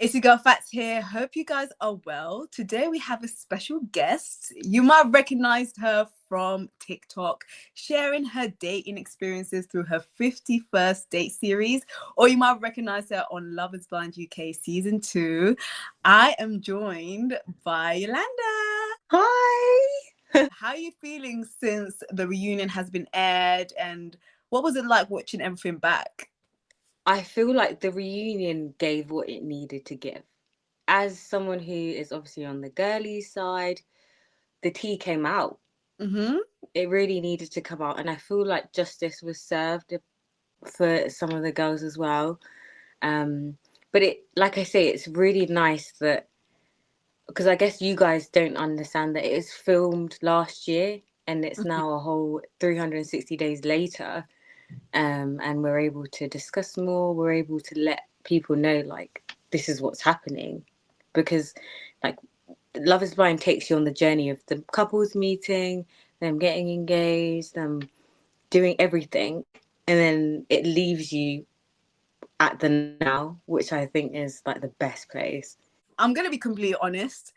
It's your girl Fats here. Hope you guys are well. Today we have a special guest. You might have recognized her from TikTok, sharing her dating experiences through her 51st date series, or you might have recognized her on Love is Blind UK season 2. I am joined by Yolanda. Hi. How are you feeling since the reunion has been aired, and what was it like watching everything back? I feel like the reunion gave what it needed to give. As someone who is obviously on the girly side, the tea came out. Mm-hmm. It really needed to come out, and I feel like justice was served for some of the girls as well. Um, but like I say, it's really nice that because I guess you guys don't understand that it was filmed last year and it's now a whole 360 days later. And we're able to discuss more. We're able to let people know like this is what's happening, because like Love is Blind takes you on the journey of the couples meeting, them getting engaged, them doing everything, and then it leaves you at the now, which I think is like the best place. I'm going to be completely honest.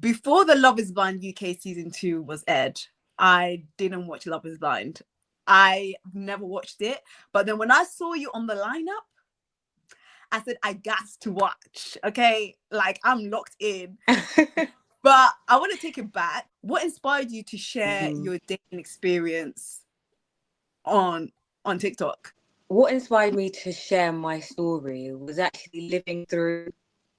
Before the Love is Blind UK season 2 was aired, I didn't watch Love is Blind. I never watched it. But then when I saw you on the lineup, I said, I got to watch. Okay. Like I'm locked in. But I want to take it back. What inspired you to share Mhm. your dating experience on on TikTok? What inspired me to share my story was actually living through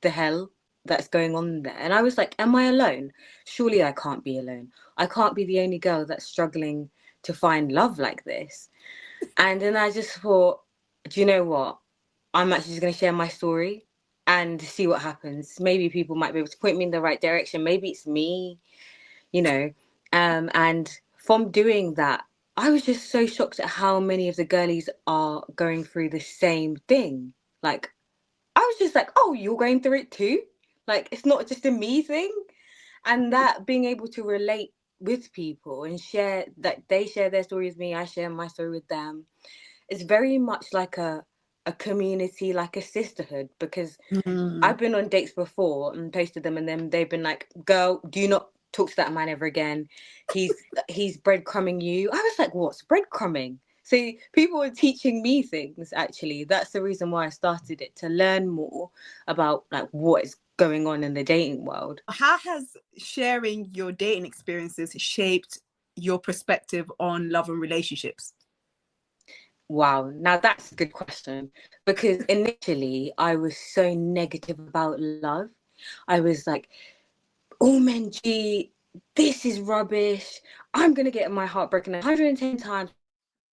the hell that's going on there. And I was like, am I alone? Surely I can't be alone. I can't be the only girl that's struggling to find love like this. And then I just thought, do you know what? I'm actually just going to share my story and see what happens. Maybe people might be able to point me in the right direction. Maybe it's me, you know. And from doing that, I was just so shocked at how many of the girlies are going through the same thing. Like, I was just like, oh, you're going through it too? Like, it's not just a me thing. And that being able to relate with people and share that they share their story with me, I share my story with them. It's very much like a community, like a sisterhood, because Mm. I've been on dates before and posted them, and then they've been like, "Girl, do not talk to that man ever again. He's breadcrumbing you." I was like, "What's breadcrumbing?" So people were teaching me things. Actually, that's the reason why I started it, to learn more about like what is going on in the dating world. How has sharing your dating experiences shaped your perspective on love and relationships? Wow, now that's a good question, because initially I was so negative about love. I was like, oh men G, this is rubbish. I'm gonna get my heart broken 110 times.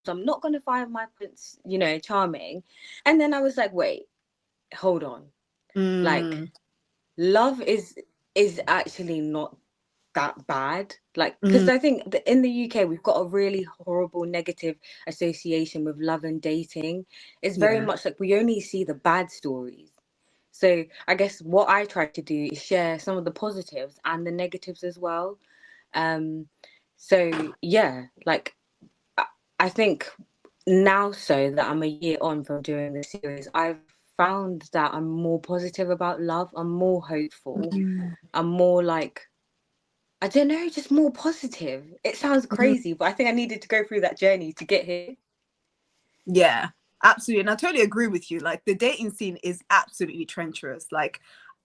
I'm not gonna find my prince, charming. And then I was like, wait, hold on. Like, Mm. love is actually not that bad. Like, because Mm. I think that in the UK we've got a really horrible negative association with love and dating. It's very Yeah. much like we only see the bad stories. So I guess what I try to do is share some of the positives and the negatives as well. Um, so yeah, like I, I think now, so that I'm a year on from doing the series, I've found that I'm more positive about love. I'm more hopeful. Mm. I'm more like, I don't know, just more positive. It sounds crazy, but I think I needed to go through that journey to get here. Yeah, absolutely. And I totally agree with you. Like the dating scene is absolutely treacherous. Like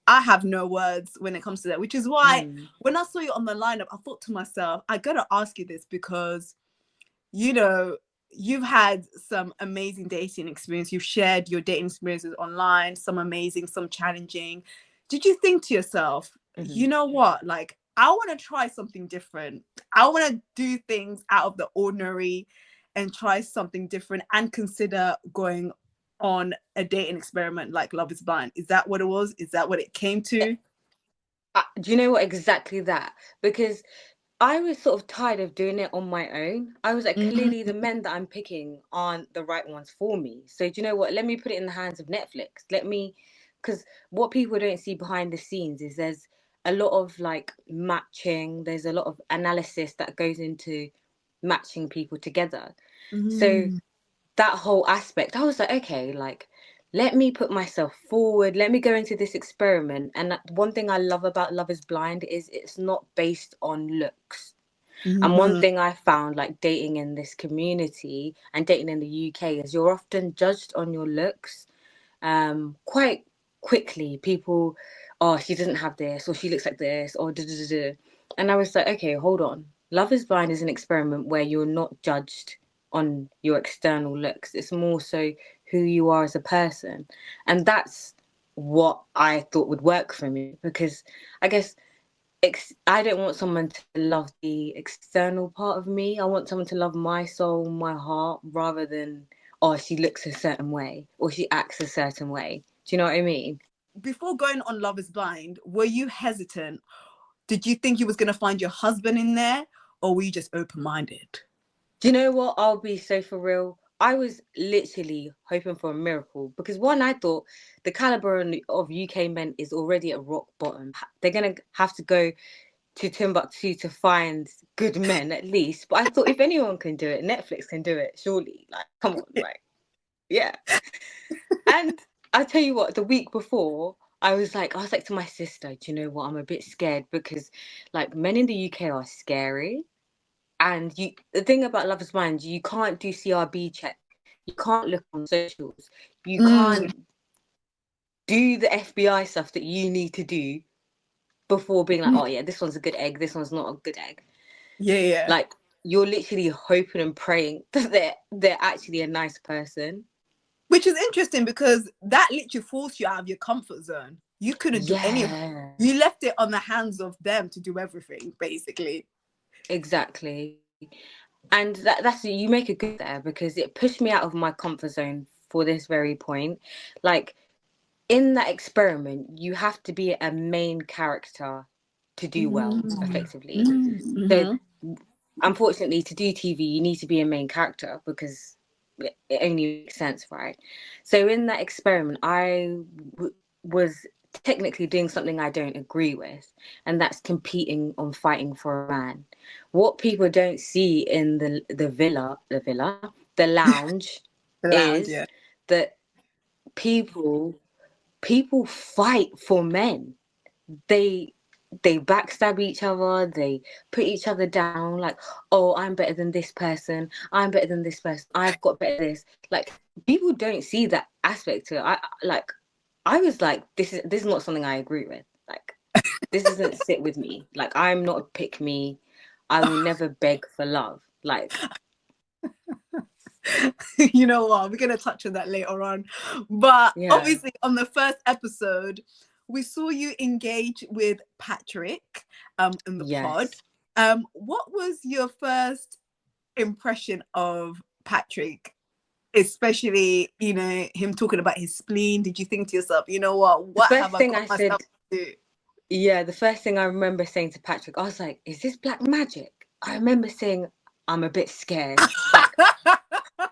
I have no words when it comes to that, which is why Mm. when I saw you on the lineup, I thought to myself, I gotta ask you this because, you know, you've had some amazing dating experience. You've shared your dating experiences online, some amazing, some challenging. Did you think to yourself, Hmm. you know what? Like, I want to try something different. I want to do things out of the ordinary and try something different and consider going on a dating experiment like Love is Blind. Is that what it was? Is that what it came to? Do you know what? Exactly that. Because I was sort of tired of doing it on my own. I was like, Mm. clearly the men that I'm picking aren't the right ones for me. So do you know what? Let me put it in the hands of Netflix. Because what people don't see behind the scenes is there's a lot of like matching. There's a lot of analysis that goes into matching people together. So Mm. that whole aspect, I was like, okay, like let me put myself forward. Let me go into this experiment. And one thing I love about Love is Blind is it's not based on looks. And one Mhm. thing I found, like dating in this community and dating in the UK, is you're often judged on your looks quite quickly. People, oh, she doesn't have this, or she looks like this, or da da da da. And I was like, okay, hold on. Love is Blind is an experiment where you're not judged on your external looks. It's more so who you are as a person. And that's what I thought would work for me, because I guess I don't want someone to love the external part of me. I want someone to love my soul, my heart, rather than, oh, she looks a certain way or she acts a certain way. Do you know what I mean? Before going on Love is Blind, were you hesitant? Did you think you was going to find your husband in there, or were you just open-minded? Do you know what? I'll be so for real. I was literally hoping for a miracle because one, I thought the caliber of UK men is already at rock bottom. They're going to have to go to Timbuktu to find good men at least. But I thought if anyone can do it, Netflix can do it, surely. Like, come on, right? Yeah. And I tell you what, the week before, I was like to my sister, do you know what? I'm a bit scared because like men in the UK are scary. And the thing about Love is Blind, you can't do CRB check. You can't look on socials. You Mm, can't do the FBI stuff that you need to do before being like, oh yeah, this one's a good egg, this one's not a good egg. yeah, yeah. Like you're literally hoping and praying that they're actually a nice person. Which is interesting because that literally forced you out of your comfort zone. You couldn't do any of it. Yeah, You left it on the hands of them to do everything, basically. exactly. And that's you make a good there because it pushed me out of my comfort zone for this very point. Like in that experiment, you have to be a main character to do well, Mm, effectively. So mm-hmm. unfortunately, to do TV, you need to be a main character because it only makes sense, right? So in that experiment, was technically doing something I don't agree with, and that's competing on fighting for a man. What people don't see in the lounge, The lounge, is yeah. that people people fight for men. They they backstab each other, they put each other down, like, oh, I'm better than this person, I'm better than this person, I've got better this. Like people don't see that aspect to it. I was like, this is not something I agree with. Like this doesn't sit with me. Like I'm not a pick me. I will never beg for love. Like You know what? We're going to touch on that later on. But yeah. obviously, on the first episode, we saw you engage with Patrick in the pod. Yes. What was your first impression of Patrick? Especially, him talking about his spleen. Did you think to yourself, you know The what first have I thing got I myself said, to do? yeah, the first thing I remember saying to Patrick, I was like, is this black magic? I remember saying, I'm a bit scared. Like,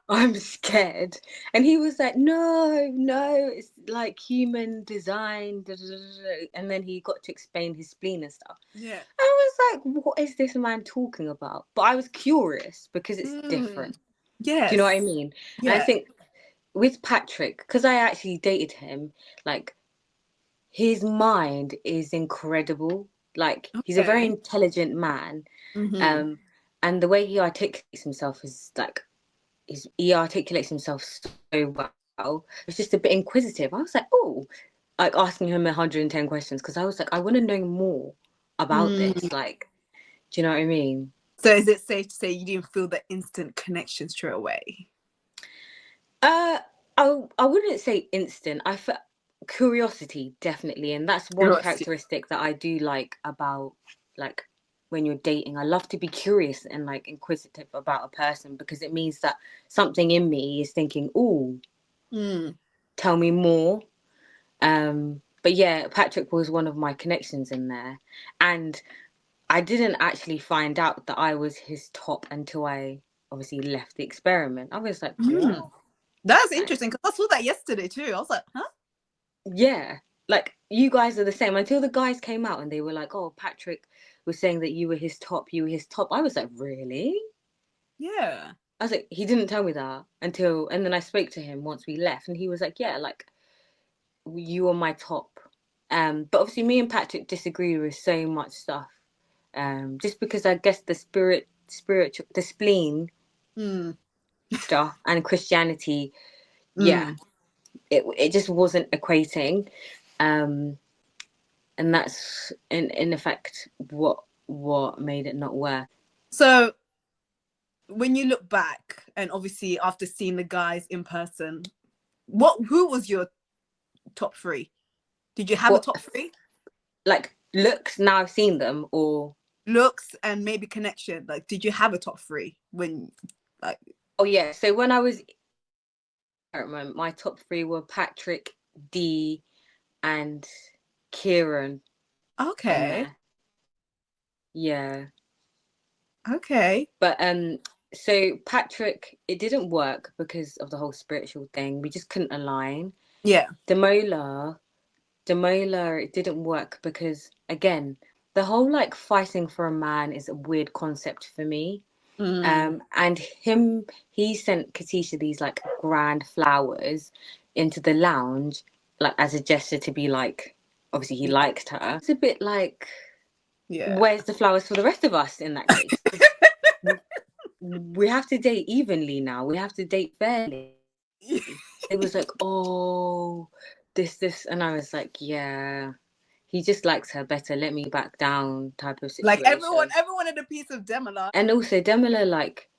I'm scared. And he was like, no, no, it's like human design. Da, da, da, da. And then he got to explain his spleen and stuff. Yeah. I was like, what is this man talking about? But I was curious because it's Mm, different. Do you know what I yes. mean? And I Yeah. think with Patrick, because I actually dated him, like, his mind is incredible. Like he's a very Okay. intelligent man. Mm-hmm. Um, and the way he articulates himself is like he articulates himself so well. It's just a bit inquisitive. I was like, oh, like asking him 110 questions because I was like, I want to know more about Mm. this. Like, do you know what I mean? So is it safe to say you didn't feel the instant connection straight away? Uh, I wouldn't say instant. I felt curiosity definitely, and that's one Curiosity. characteristic that I do like about like when you're dating. I love to be curious and like inquisitive about a person because it means that something in me is thinking, "Oh, Mm. tell me more." But yeah, Patrick was one of my connections in there, and I didn't actually find out that I was his top until I obviously left the experiment. I was like, Mm. "Wow." That's Like, interesting because I saw that yesterday too. I was like, huh? yeah, like you guys are the same until the guys came out and they were like, oh, Patrick was saying that you were his top, you were his top. I was like, really? Yeah. I was like, he didn't tell me that until, and then I spoke to him once we left and he was like, yeah, like you were my top. But obviously me and Patrick disagree with so much stuff. Just because I guess the spiritual, the spleen Mm, stuff and Christianity, yeah, mm. it just wasn't equating. Um, and that's in effect what made it not work. So when you look back, and obviously after seeing the guys in person, who was your top three? Did you have a What, top three? like, looks now I've seen them, or Looks and maybe connection. Like, did you have a top three when, like? oh yeah, so when I was, I remember my top three were Patrick, D, and Kieran in Okay, there. Yeah. okay, But so Patrick, it didn't work because of the whole spiritual thing. We just couldn't align. yeah, Demola, Demola, it didn't work because again, the whole like fighting for a man is a weird concept for me. mm, And he sent Katisha these like grand flowers into the lounge, like as a gesture to be like, obviously he liked her. It's a bit like, yeah. where's the flowers for the rest of us in that case? Because we have to date evenly now. We have to date fairly. It was like, oh, this, and I was like, yeah, he just likes her better. Let me back down, type of Like situation. everyone wanted a piece of Demila. And also, Demila, like,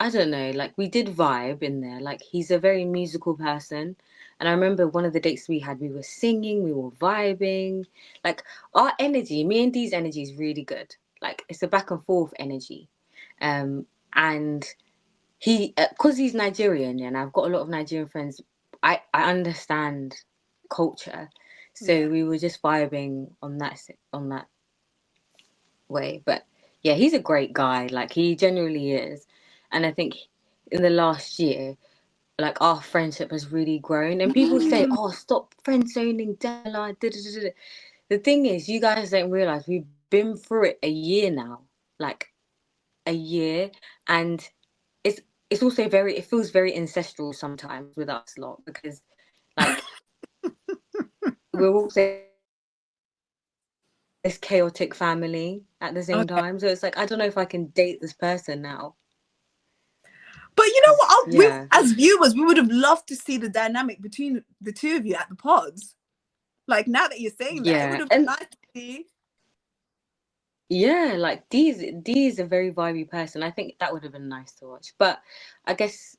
I don't know, like we did vibe in there. Like he's a very musical person. And I remember one of the dates we had, we were singing, we were vibing. Like our energy, me and Dee's energy is really good. Like it's a back and forth energy. And he, because he's Nigerian, and I've got a lot of Nigerian friends, I understand culture. Yeah. So we were just vibing on that way. But yeah, he's a great guy. Like he genuinely is. And I think in the last year, like our friendship has really grown. And people say, Mm, "Oh, stop friend zoning, Della." Da, da, da, da. The thing is, you guys don't realize we've been through it a year now, like a year, and it's it's also very. It feels very ancestral sometimes with us lot because, like, we're also this chaotic family at the same okay. time. So it's like I don't know if I can date this person now. But you know what? 'Cause, We, yeah. as viewers, we would have loved to see the dynamic between the two of you at the pods. Like now that you're saying that, it would Yeah, have been and nice to see. yeah, like D is a very vibey person. I think that would have been nice to watch. But I guess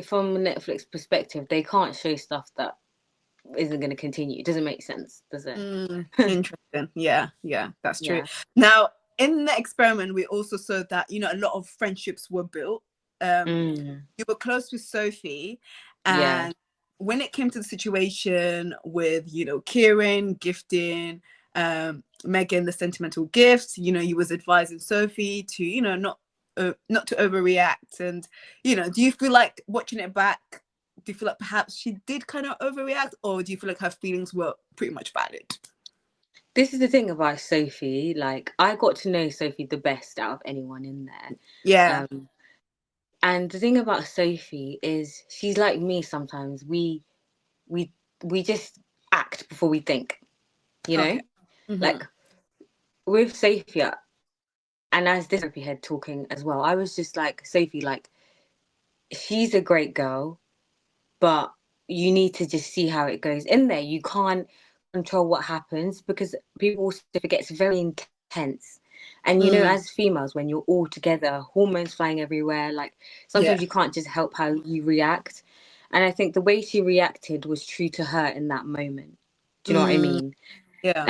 from a Netflix perspective, they can't show stuff that isn't going to continue. It doesn't make sense, does it? Interesting. Yeah, yeah, that's true. Yeah. Now, in the experiment, we also saw that a lot of friendships were built. Mm, You were close with Sophie, yeah. and when it came to the situation with Kieran gifting Megan the sentimental gifts, you was advising Sophie to not to overreact. And do you feel like watching it back, do you feel like perhaps she did kind of overreact, or do you feel like her feelings were pretty much valid? This is the thing about Sophie. Like, I got to know Sophie the best out of anyone in there. Yeah. Um, and the thing about Sophie is she's like me sometimes. We we just act before we think, you Okay. know? Mm-hmm. Like with Sophie, and as this therapy head talking as well, I was just like, Sophie, like, she's a great girl, but you need to just see how it goes in there. You can't control what happens because people also forget it's very intense. And Mm, as females, when you're all together, hormones flying everywhere, like yeah. sometimes you can't just help how you react. And I think the way she reacted was true to her in that moment. Do you know what I Mm, mean? yeah.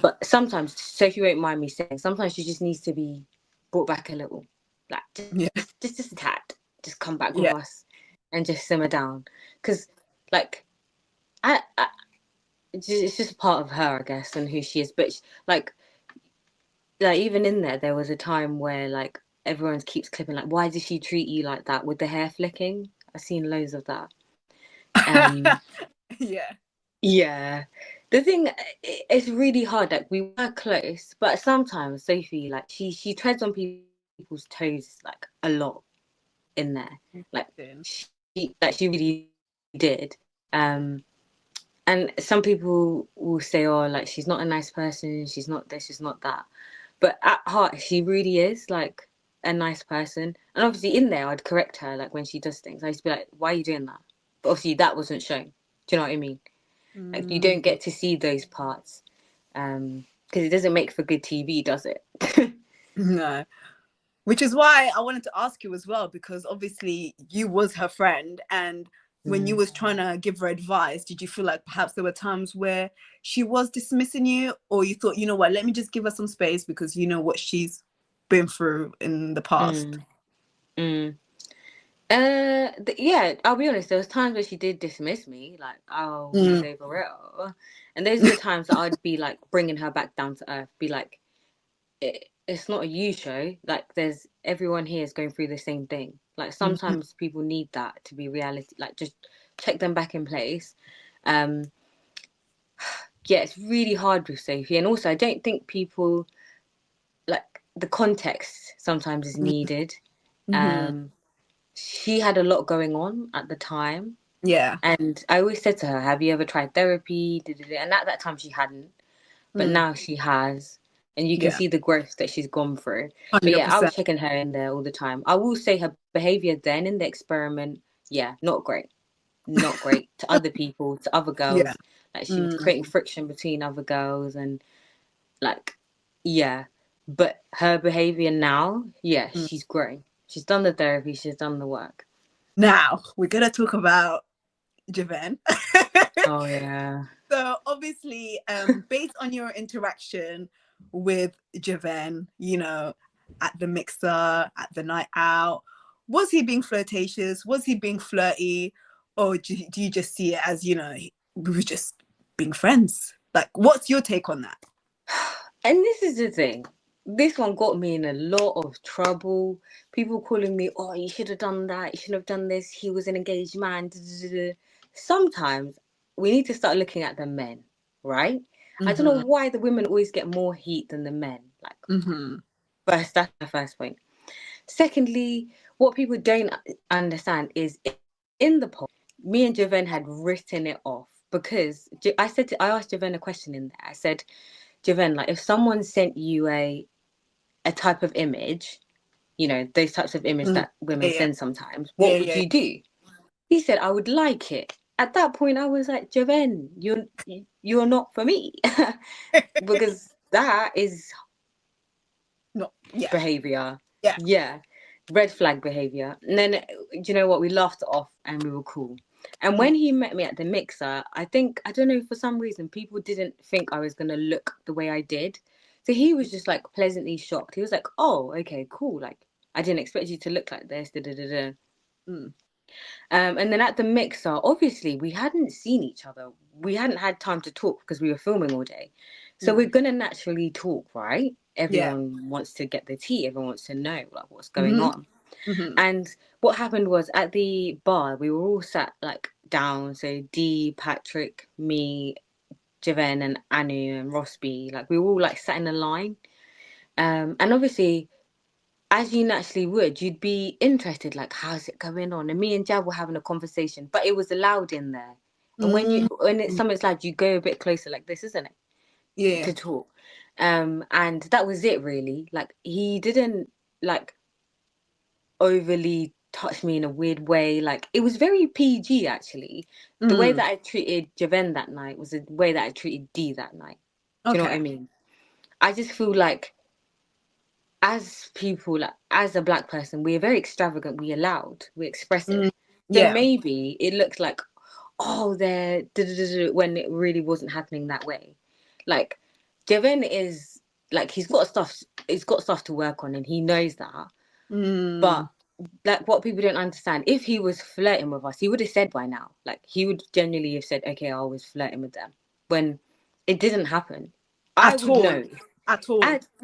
But sometimes, Sophie won't mind me saying, sometimes she just needs to be brought back a little, like Yeah. just a tad, just come back with Yeah. us and just simmer down, because like I it's just part of her, I guess, and who she is. But like even in there was a time where like everyone keeps clipping like, why did she treat you like that with the hair flicking? I've seen loads of that. Um, Yeah. yeah. The thing, it's really hard. Like we were close, but sometimes Sophie, like she treads on people's toes like a lot in there. Like Interesting. she really did. Um, And some people will say, oh, like, she's not a nice person, she's not this, she's not that. But at heart, she really is, like, a nice person. And obviously in there, I'd correct her, like, when she does things. I used to be like, why are you doing that? But obviously that wasn't shown. Do you know what I mean? Like, you don't Mm, get to see those parts. Because it doesn't make for good TV, does it? no. Which is why I wanted to ask you as well, because obviously you was her friend, and when you Mm. was trying to give her advice, did you feel like perhaps there were times where she was dismissing you, or you thought, you know what, let me just give her some space because you know what she's been through in the past? Mm. Mm. Yeah, I'll be honest. There was times where she did dismiss me, like, "Oh, we Mm, say for real," and those are the times that I'd be like bringing her back down to earth. Be like, it's not a you show. Like, there's everyone here is going through the same thing. Like, mhm, sometimes people need that to be reality. Like, just check them back in place. Um, yeah, it's really hard with Sophie, and also I don't think people like the context sometimes is needed. mhm. Um, she had a lot going on at the time. Yeah. And I always said to her, have you ever tried therapy? And at that time, she hadn't. But Mm, now she has. And you can yeah. see the growth that she's gone through. But yeah, I was 100%. checking her in there all the time. I will say her behavior then in the experiment, yeah, not great. Not great to other people, to other Yeah. girls. Like, she was Mm, creating friction between other girls. And, like, yeah. But her behavior now, yeah, mm. she's growing. She's done the therapy, she's done the work. Now we're gonna talk about Javan. Oh, yeah. So obviously, based on your interaction with Javan, you know, at the mixer, at the night out, was he being flirtatious? Was he being flirty? Or do you just see it as, you know, we were just being friends? Like, what's your take on that? And this is the thing. This one got me in a lot of trouble. People calling me, oh, you should have done that. You shouldn't have done this. He was an engaged man. Da, da, da, da. Sometimes we need to start looking at the men, right? I don't know Mm-hmm. why the women always get more heat than the men. Like, Mm-hmm. first, that's my first point. Secondly, what people don't understand is in the poll, me and Javen had written it off because I asked Javen a question in there. I said, Javen, like, if someone sent you a type of image, you know, those types of image Mm-hmm. that women Yeah, send sometimes, yeah, what would yeah, you do? He said, I would like it. At that point, I was like, Javen, you're not for me, yeah. because that is No, yeah, behavior. yeah. Yeah, red flag behavior. And then, do you know what? We laughed it off and we were cool. And Mm, when he met me at the mixer, I don't know, for some reason, people didn't think I was going to look the way I did. So he was just like pleasantly shocked. He was like, oh, okay, cool. Like, I didn't expect you to look like this. Da, da, da, da. mm, And then at the mixer, obviously, we hadn't seen each other. We hadn't had time to talk because we were filming all day. So mm, we're going to naturally talk, right? yeah. Everyone wants to get the tea. Everyone wants to know, like, what's going Mm-hmm. on. Mm-hmm. And what happened was, at the bar, we were all sat like down. So Dee, Patrick, me, Javen, and Anu and Rossby, like, we were all like sat in a line. And obviously, as you naturally would, you'd be interested, like, how's it going on? And me and Jab were having a conversation, but it was allowed in there. And when it's Mm-hmm. something like, you go a bit closer, like this, isn't it, Yeah. to talk? And that was it, really. Like, he didn't like overly touch me in a weird way. Like, it was very PG, actually. The way Mm. that I treated Javen that night was the way that I treated Dee that night. Do you know what I Okay. mean? I just feel like, as people, like, as a black person, we're very extravagant, we're loud, we're expressive. Mm. So Yeah. maybe it looks like, oh, they're when it really wasn't happening that way. Like, Javen is like, he's got stuff to work on, and he knows that. But, Mm. like, what people don't understand, if he was flirting with us, he would have said by now. Like, he would genuinely have said, okay, I was flirting with them, when it didn't happen. I At would all. know. At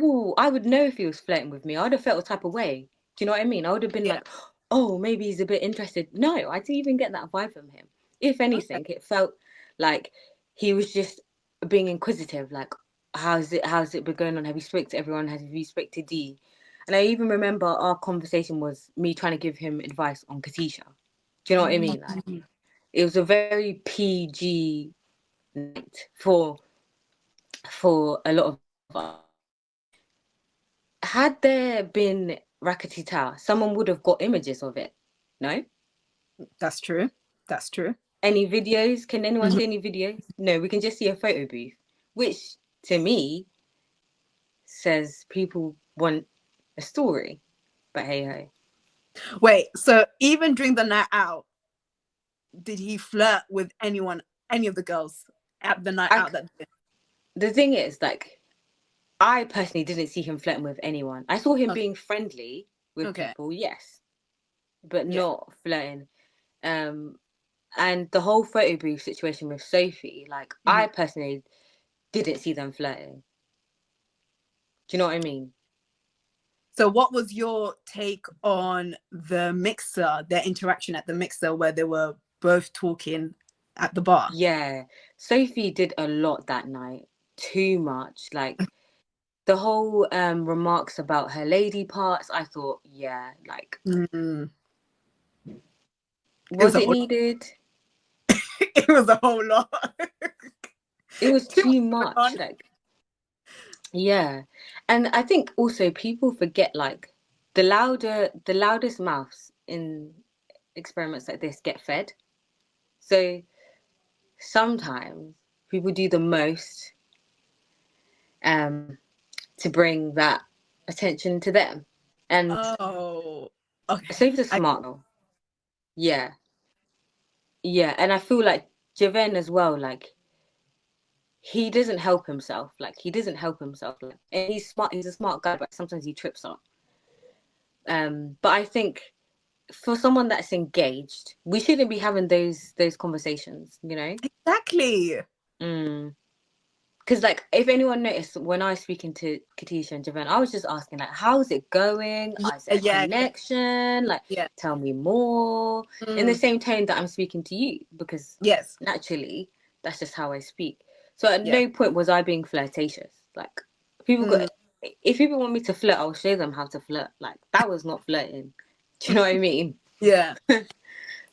all. I would know if he was flirting with me. I would have felt a type of way. Do you know what I mean? I would have been Yeah. like, oh, maybe he's a bit interested. No, I didn't even get that vibe from him. If Okay. anything, it felt like he was just being inquisitive. Like, how's it been going on? Have you spoke to everyone? Have you spoke to Dee? And I even remember our conversation was me trying to give him advice on Katisha. Do you know what I mean? Like, Mm. it was a very PG night for a lot of us. Had there been Rackety Tower, someone would have got images of it. No? That's true. That's true. Any videos? Can anyone Mhm. see any videos? No, we can just see a photo booth, which to me says people want a story. But hey ho. Wait, so even during the night out, did he flirt with anyone, any of the girls at the night I out that day? the thing is, like, I personally didn't see him flirting with anyone. I saw him Okay. being friendly with Okay. people, yes, but Yeah. not flirting. Um, and the whole photo booth situation with Sophie, like, Mhm. I personally didn't see them flirting. Do you know what I mean? So what was your take on the mixer, their interaction at the mixer where they were both talking at the bar? Yeah, Sophie did a lot that night, too much. Like, the whole remarks about her lady parts, I thought, yeah, like, Mm. It was was a it whole needed? it was a whole lot. It was Too much too going much. on. Like, yeah. And I think also people forget, like, the loudest mouths in experiments like this get fed. So sometimes people do the most um to bring that attention to them. And Oh, okay. Sophie's a I smart girl. Yeah. Yeah. And I feel like Javen as well, like, he doesn't help himself. Like, he doesn't help himself. Like, and he's smart, he's a smart guy, but sometimes he trips up. But I think for someone that's engaged, we shouldn't be having those conversations, you know? exactly. Mm. Because, like, if anyone noticed when I was speaking to Katisha and Javan, I was just asking, like, how's it going? Yeah, Is there a yeah, yeah, connection? Like, yeah. tell me more. In the Mm, same tone that I'm speaking to you, because yes, naturally, that's just how I speak. So at yes. no point was I being flirtatious. Like, people Mm, got, if people want me to flirt, I'll show them how to flirt. Like, that was not flirting. Do you know what I mean? yeah.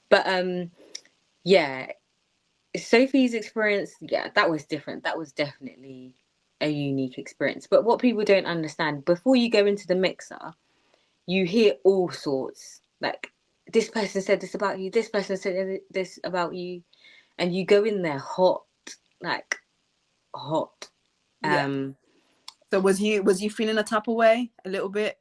But yeah, Sophie's experience, yeah, that was different. That was definitely a unique experience. But what people don't understand, before you go into the mixer, you hear all sorts. Like, this person said this about you, this person said this about you, and you go in there hot, like, hot. Yeah. Um, So was you feeling a type of way a little bit?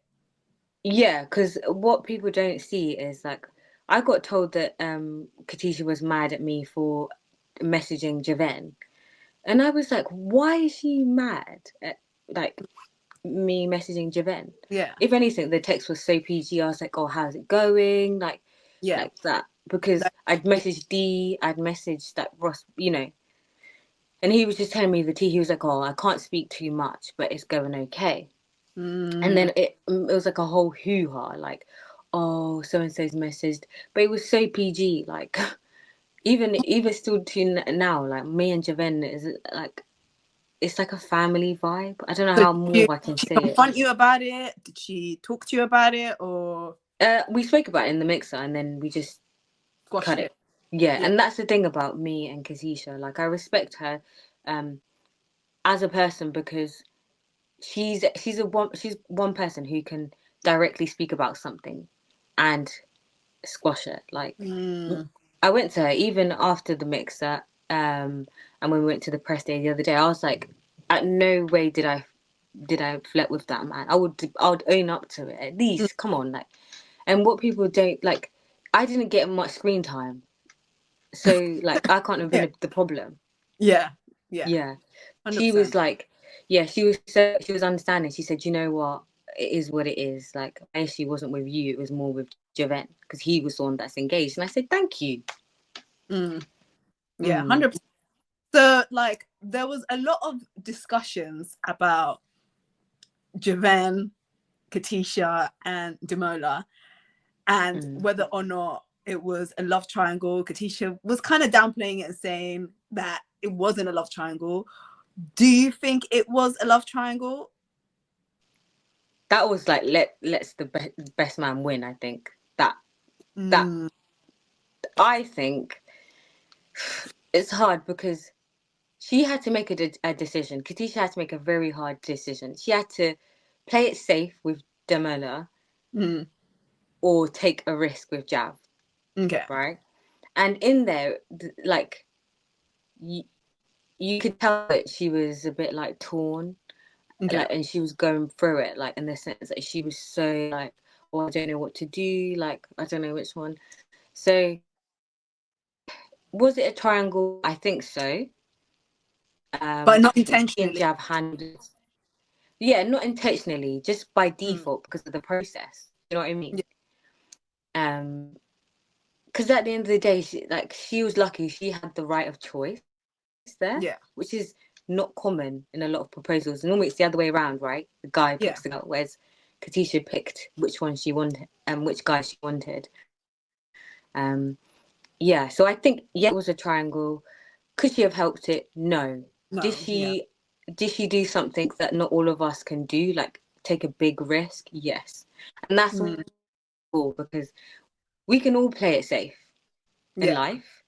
yeah, because what people don't see is, like, I got told that Katisha was mad at me for messaging Javen. And I was like, why is she mad at, like, me messaging Javen? Yeah. If anything, the text was so PG. I was like, oh, how's it going? Yeah. Like that. Because That, I'd messaged D, I'd messaged that Ross, you know. And he was just telling me the tea. He was like, oh, I can't speak too much, but it's going okay. And mm, then it was like a whole hoo-ha, like, oh, so-and-so's messaged. But it was so PG, like, even still to now, like, me and Javen is like, it's like a family vibe. I don't know so how more I can she say it. confront you about it? Did she talk to you about it or We spoke about it in the mixer and then we just squashed cut it? it. Yeah, Yeah. and that's the thing about me and Katisha. Like, I respect her um as a person because she's one person who can directly speak about something and squash it. Like, Mm, I went to her even after the mixer, and when we went to the press day the other day, I was like, at no way did I flirt with that man. I would own up to it at mm, least. Come on, like, and what people don't like, I didn't get much screen time, so, like, I can't have yeah. been the problem. Yeah. Yeah. Yeah, she was 100%. like, yeah, she was understanding. She said, you know what, it is what it is. Like, my issue wasn't with you; it was more with Javen because he was the one that's engaged. And I said, thank you. Mm, yeah, Mm, 100%. So like there was a lot of discussions about Javen, Katisha, and Demola, and mm. whether or not it was a love triangle. Katisha was kind of downplaying it and saying that it wasn't a love triangle. Do you think it was a love triangle? That was like, let's the best man win. I think that Mm, I think it's hard because she had to make a decision. Katisha had to make a very hard decision. She had to play it safe with Demola Mm. or take a risk with Jav, Okay. right? And in there, like, you could tell that she was a bit like torn, Okay. like, and she was going through it, like, in the sense that she was so like, oh, I don't know what to do, like, I don't know which one. So, was it a triangle? I think so. But not She and intentionally. Jav handled it. Yeah, not intentionally, just by Mm. default because of the process. You know what I mean? Yeah. Um, because at the end of the day, she was lucky. She had the right of choice there, Yeah. which is not common in a lot of proposals. Normally, it's the other way around, right? The guy Yeah. picks the girl, whereas Katisha picked which one she wanted and which guy she wanted. Yeah. So I think, yeah, it was a triangle. Could she have helped it? No. Did No. Yeah. she? Did she do something that not all of us can do? Like take a big risk? Yes. And that's Mm. all because we can all play it safe in Yeah. life,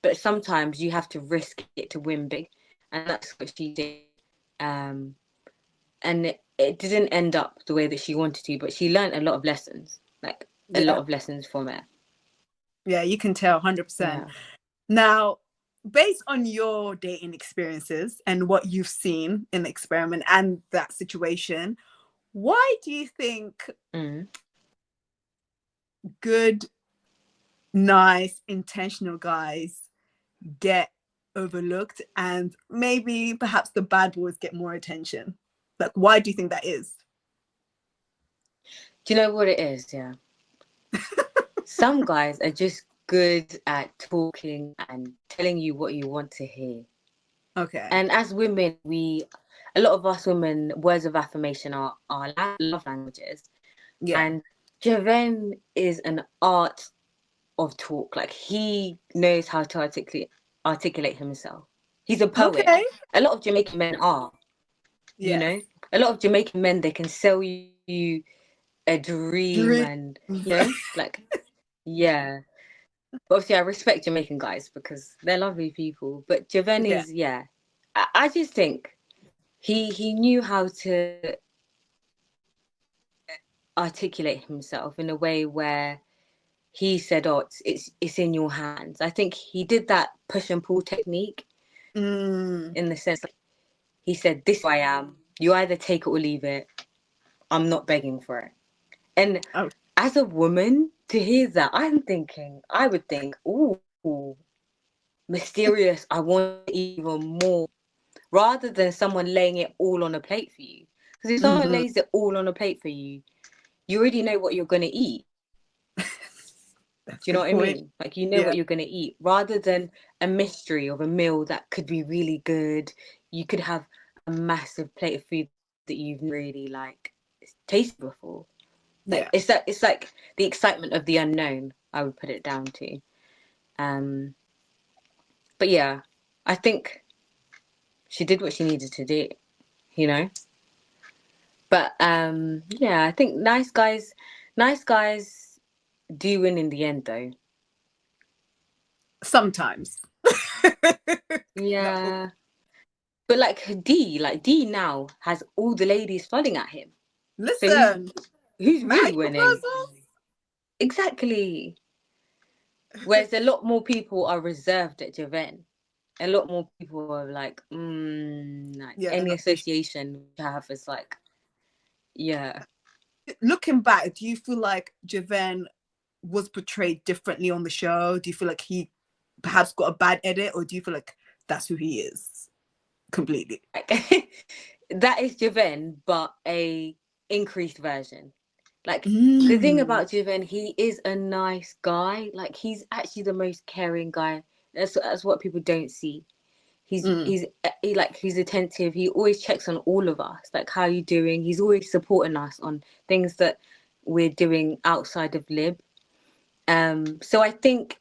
but sometimes you have to risk it to win big, and that's what she did. Um, and it didn't end up the way that she wanted to, but she learned a lot of lessons, like a lot Yeah. of lessons from it. Yeah. You can tell 100%. Yeah. Now, based on your dating experiences and what you've seen in the experiment and that situation, why do you think Mm. good, nice, intentional guys get overlooked and maybe perhaps the bad boys get more attention? Like, why do you think that is? Do you know what it is? Yeah. Some guys are just good at talking and telling you what you want to hear. Okay. And as women, a lot of us women, words of affirmation are our love languages. Yeah. And Javen is an art of talk. Like he knows how to articulate himself. He's a poet. Okay. A lot of Jamaican men are, you Yes. know, a lot of Jamaican men, they can sell you a dream Dreams. and, like, yeah. But obviously, I respect Jamaican guys because they're lovely people. But Javen Yeah. is, yeah. I just think he knew how to articulate himself in a way where he said, "Oh, it's in your hands." I think he did that push and pull technique Mm. in the sense like he said, "This is who I am. You either take it or leave it. I'm not begging for it." And Oh. as a woman, to hear that, I would think, "Ooh, mysterious. I want even more." Rather than someone laying it all on a plate for you. Because if someone Mhm. lays it all on a plate for you already know what you're going to eat. Do That's a you know good what I point. mean? Like, you know Yeah. what you're going to eat. Rather than a mystery of a meal that could be really good, you could have a massive plate of food that you've really, like, tasted before. Like, Yeah. it's like the excitement of the unknown, I would put it down to. Um, but yeah, I think she did what she needed to do, you know? But yeah, I think nice guys do win in the end though. Sometimes. Not all. Yeah. But like D now has all the ladies flooding at him. So Listen, who's really marriage winning? proposals. Exactly. Whereas a lot more people are reserved at Javen. A lot more people are like, like Yeah, they're any not too association we have is like, yeah. looking back, do you feel like Javen was portrayed differently on the show? Do you feel like he perhaps got a bad edit, or do you feel like that's who he is completely? Like, that is Javen, but a increased version. Like the thing Mm. about Javen, he is a nice guy. Like he's actually the most caring guy. That's what people don't see. He's Mm. he's he's attentive. He always checks on all of us. Like, how you doing? He's always supporting us on things that we're doing outside of Lib. So I think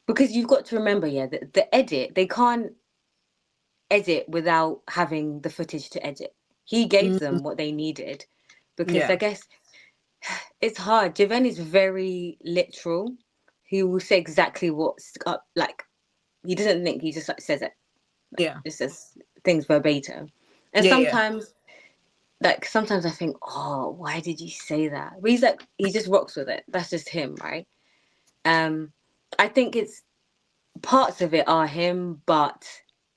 because you've got to remember, yeah, that the edit, they can't edit without having the footage to edit. He gave Mm. them what they needed because I Yeah. guess it's hard. Javen is very literal. He will say exactly what's up. Like he doesn't think. He just like says it. Yeah. It says things verbatim. And Yeah. sometimes I think, oh, why did you say that? But he's like, he just rocks with it. That's just him, right? I think it's parts of it are him, but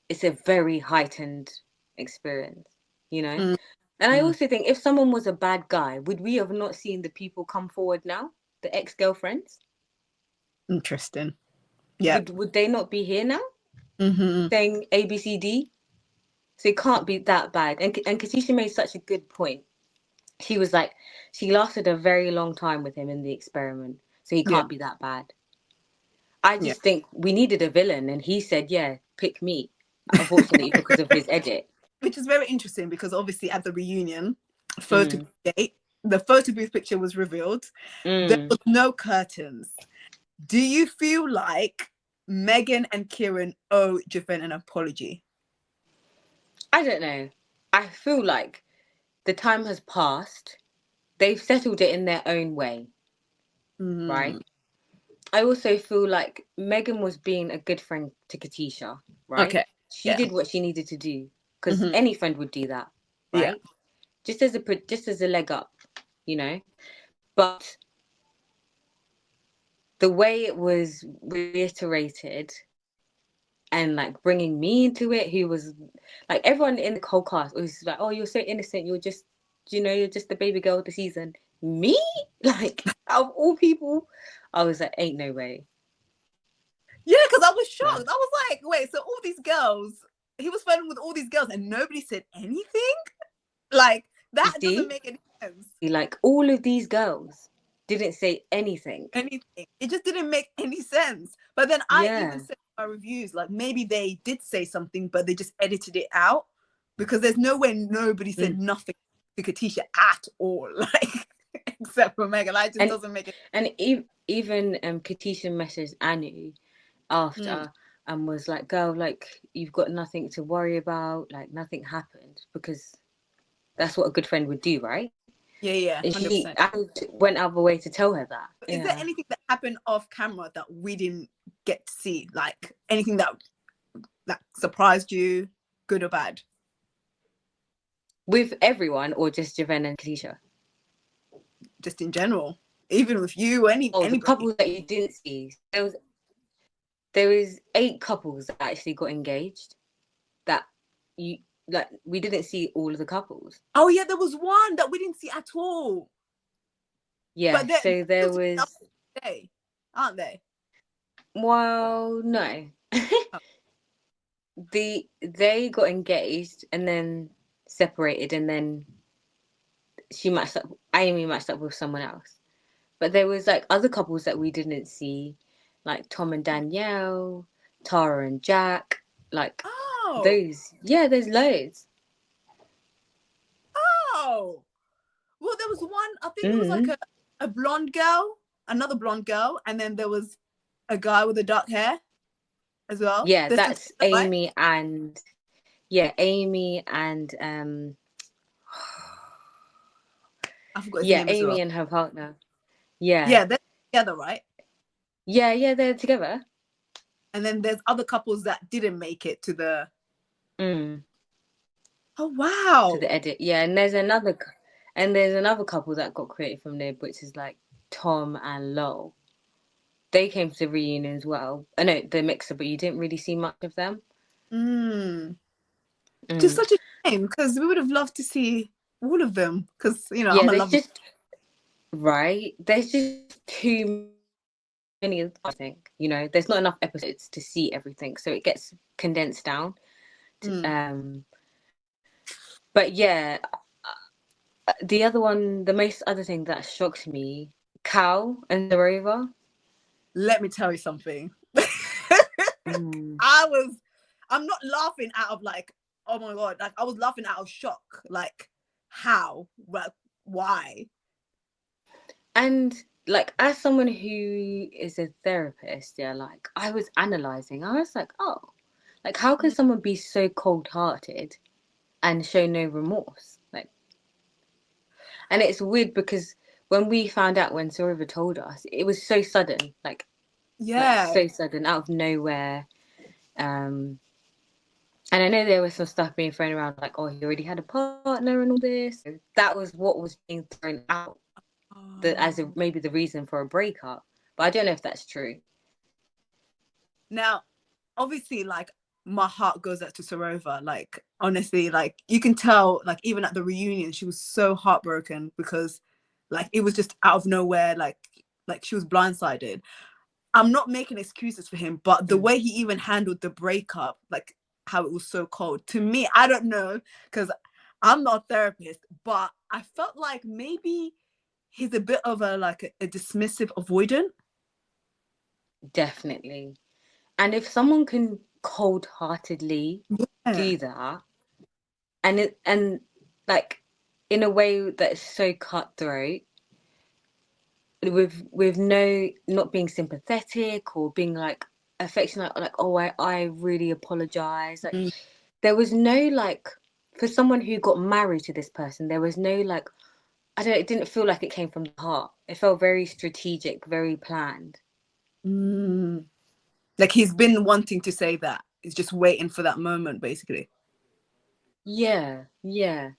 it's a very heightened experience, you know? Mm. And I Mm. also think if someone was a bad guy, would we have not seen the people come forward now? The ex-girlfriends? Interesting. Yeah. Would they not be here now Mm-hmm. saying ABCD? So it can't be that bad. And Katisha made such a good point. She was like, she lasted a very long time with him in the experiment, so he Yeah. can't be that bad. I Yeah. just think we needed a villain, and he said, yeah, pick me. Unfortunately, because of his edit. Which is very interesting because obviously at the reunion photo Mm. date, the photo booth picture was revealed. There Mm. was no curtains. Do you feel like Megan and Kieran owe Javen an apology? I don't know. I feel like the time has passed. They've settled it in their own way, right? Mm. I also feel like Megan was being a good friend to Katisha, right? Okay. She Yeah. did what she needed to do because Mm-hmm. any friend would do that, Yeah. right? Just as a leg up, you know. But the way it was reiterated and like bringing me into it, who was like everyone in the whole cast was like, "Oh, you're so innocent. You're just the baby girl of the season." Me, like out of all people, I was like, "Ain't no way." Yeah, because I was No. shocked. I was like, wait, so all these girls, he was flirting with all these girls and nobody said anything? Like, You that doesn't see, make any sense. like all of these girls didn't say anything. Anything. It just didn't make any sense. But then I even Yeah. said in my reviews, like maybe they did say something, but they just edited it out because there's no way nobody said Mm. nothing to Katisha at all, like except for Megan. Like, it just And doesn't make it. even Katisha messaged Anu Mm. after and was like, "Girl, like you've got nothing to worry about. Like nothing happened because that's what a good friend would do, right?" Yeah, And 100%. I went out of the way to tell her that. Is there Yeah. anything that happened off camera that we didn't get to see? Like anything that surprised you, good or bad? With everyone or just Javen and Katisha? Just in general, even with you, Oh, the anybody. couples that you didn't see. There was 8 couples that actually got engaged. That you like we didn't see all of the couples. Oh yeah, there was one that we didn't see at all. Yeah, But they're so there still was today, aren't they? well, no. Oh. They got engaged and then separated and then Amy matched up with someone else. But there was like other couples that we didn't see, like Tom and Danielle, Tara and Jack, like Oh. those. Yeah, there's loads. Oh. Well, there was one, I think there was like Mm. a blonde girl, another blonde girl, and then there was a guy with the dark hair as well. Yeah, They're still that's together, right? Amy and I forgot his yeah, name as Amy well. and her partner. Yeah. Yeah, they're together, right? Yeah, they're together. And then there's other couples that didn't make it to the. Mm. Oh To wow. the edit. Yeah, and there's another couple that got created from there, which is like Tom and Lowell. They came to the reunion as well. I know the mixer, but you didn't really see much of them. Mm. Just Mm. such a shame because we would have loved to see all of them because Yeah, I'm a there's lover. just right. There's just too many. I think there's not enough episodes to see everything, so it gets condensed down. Mm. But yeah, the other one, the most other thing that shocked me, Cal and Zarova. Let me tell you something. Mm. I'm not laughing out of like, oh my god, like I was laughing out of shock. Like, how? Like, why? And like as someone who is a therapist, yeah, like I was analyzing. I was like, oh, like how can someone be so cold-hearted and show no remorse? Like, and it's weird because when we found out when Soriva told us, it was so sudden, like Yeah. so sudden out of nowhere. Um, And I know there was some stuff being thrown around like, oh, he already had a partner and all this. That was what was being thrown out as Oh. maybe the reason for a breakup. But I don't know if that's true. Now, obviously, like, my heart goes out to Sarova. Like, honestly, like, you can tell, like, even at the reunion, she was so heartbroken because, like, it was just out of nowhere. Like she was blindsided. I'm not making excuses for him, but the way he even handled the breakup, like how it was so cold to me, I don't know, because I'm not a therapist, but I felt like maybe he's a bit of a dismissive avoidant. Definitely. And if someone can cold-heartedly Yeah. do that, and like in a way that's so cutthroat, with no not being sympathetic or being like affectionate, like, oh, I really apologize. Like, Mm. there was no like, for someone who got married to this person, there was no like, I don't know, it didn't feel like it came from the heart. It felt very strategic, very planned. Mm. Like he's been wanting to say that. He's just waiting for that moment, basically. Yeah, yeah.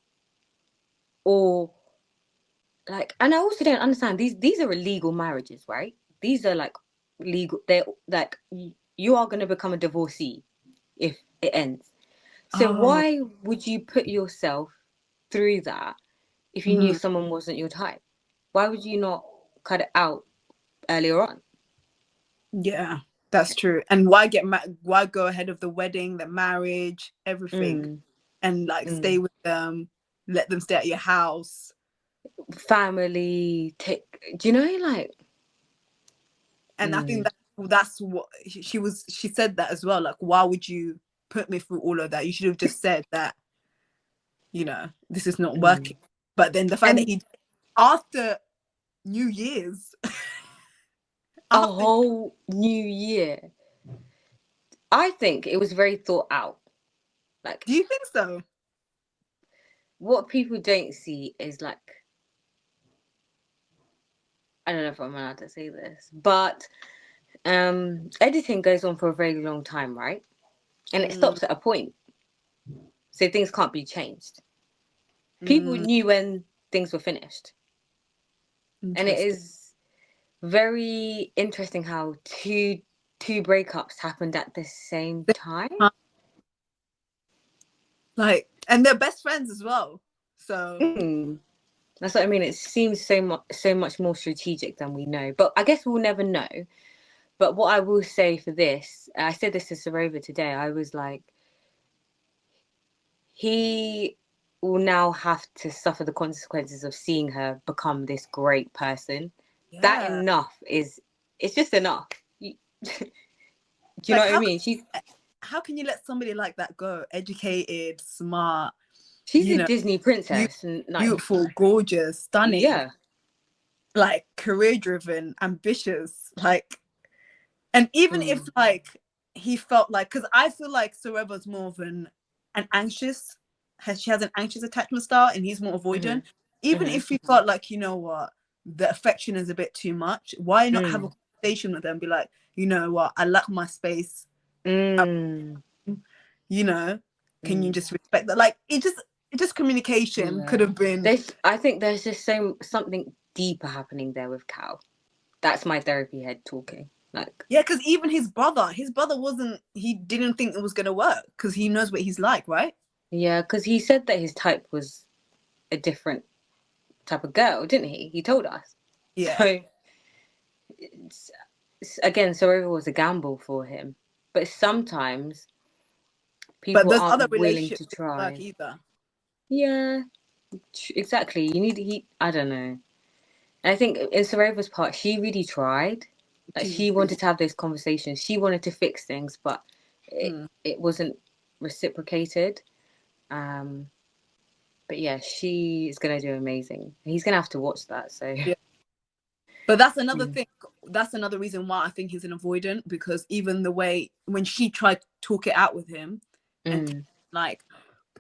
Or like, and I also don't understand, these are illegal marriages, right? These are like legal, they're like, you are going to become a divorcee if it ends. So Oh. why would you put yourself through that if you knew Mhm. someone wasn't your type? Why would you not cut it out earlier on? Yeah, that's true. And why go ahead of the wedding, the marriage, everything, Mm, and like stay mm. with them, let them stay at your house. Family, do you know, like, And I think mm, that's what she said that as well. Like, why would you put me through all of that? You should have just said that, this is not mm. working. But then the fact that And he, after New Year's, a after, whole new year, I think it was very thought out. Like, do you think so? what people don't see is like, I don't know if I'm allowed to say this, but editing goes on for a very long time, right? And it Mm, stops at a point, so things can't be changed. People mm, knew when things were finished, and it interesting. is very interesting how two breakups happened at the same time. Like, and they're best friends as well. So Mm, that's what I mean. It seems so much more strategic than we know, but I guess we'll never know. But what I will say for this, I said this to Sarova today. I was like, he will now have to suffer the consequences of seeing her become this great person. That yeah, enough is, it's just enough. Do you know like what I mean? how can you let somebody like that go? Educated, smart, She's you a know, Disney princess, and like, beautiful, gorgeous, stunning, yeah. like career driven, ambitious, like, and even if Mm, like he felt like, because I feel like Soreva's more of an anxious, she has an anxious attachment style, and he's more avoidant. mm-hmm, Even mm-hmm, if he felt like, you know what, the affection is a bit too much, why not have a mm, conversation with them? Be like, you know what, I lack my space. mm, You know, can you mm. just respect that? Like, it just communication could Yeah. have been. I think there's just something deeper happening there with Cal. That's my therapy head talking. Like, Yeah, because even his brother wasn't, he didn't think it was gonna work because he knows what he's like, right? yeah, because he said that his type was a different type of girl, didn't he? He told us. Yeah. So it's, again, so it was a gamble for him. But sometimes But people those other aren't willing relationships to didn't work try. either. Yeah, exactly. You need I don't know. And I think in Sarova's part, she really tried. Like, she wanted to have those conversations. She wanted to fix things, but Mm. it wasn't reciprocated. Um, but yeah, she is gonna do amazing. He's gonna have to watch that. So Yeah. But that's another mm, thing. That's another reason why I think he's an avoidant, because even the way when she tried to talk it out with him and mm, like,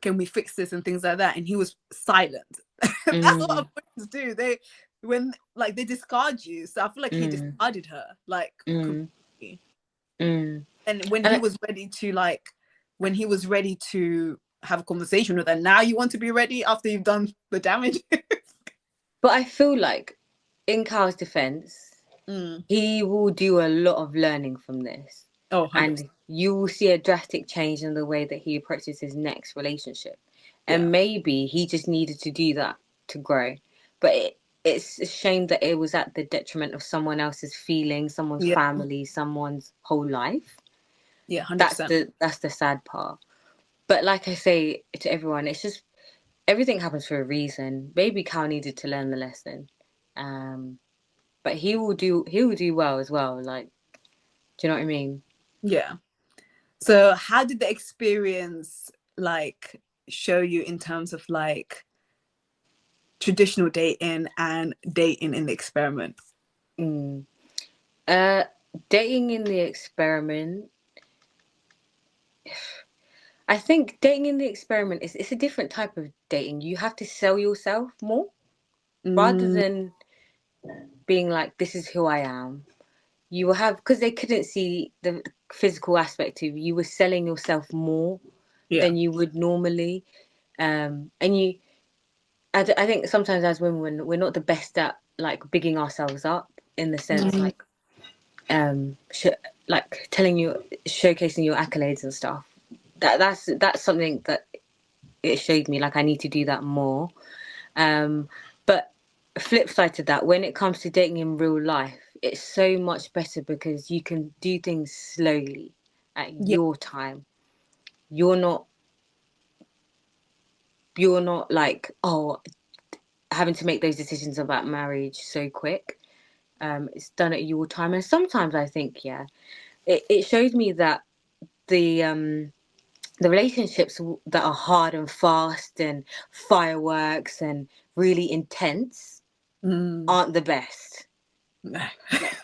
can we fix this and things like that, and he was silent. That's what mm, avoidants do. They when like they discard you. So I feel like he mm, discarded her like mm, completely. mm. And when And he was ready to like when he was ready to have a conversation with her. Now you want to be ready after you've done the damage. But I feel like, in Kyle's defense, he will do a lot of learning from this. Oh, 100%. And you will see a drastic change in the way that he approaches his next relationship. And Yeah. maybe he just needed to do that to grow. But it's a shame that it was at the detriment of someone else's feelings, someone's Yeah. family, someone's whole life. Yeah, 100%. That's the sad part. But like I say to everyone, it's just everything happens for a reason. Maybe Cal needed to learn the lesson. But he will do well as well. Like, do you know what I mean? Yeah. So how did the experience like show you in terms of like traditional dating and dating in the experiment? Dating in the experiment. I think dating in the experiment is it's a different type of dating. You have to sell yourself more rather than being like, this is who I am. You will have, because they couldn't see the physical aspect of you, you were selling yourself more Yeah. than you would normally. And I think sometimes as women, we're not the best at like bigging ourselves up in the sense like, like telling you, showcasing your accolades and stuff. That's something that it showed me, like I need to do that more. But flip side to that, when it comes to dating in real life, it's so much better because you can do things slowly at Yeah. your time. You're not like, oh, having to make those decisions about marriage so quick. It's done at your time. And sometimes I think, yeah, it showed me that the relationships that are hard and fast and fireworks and really intense aren't the best. Like,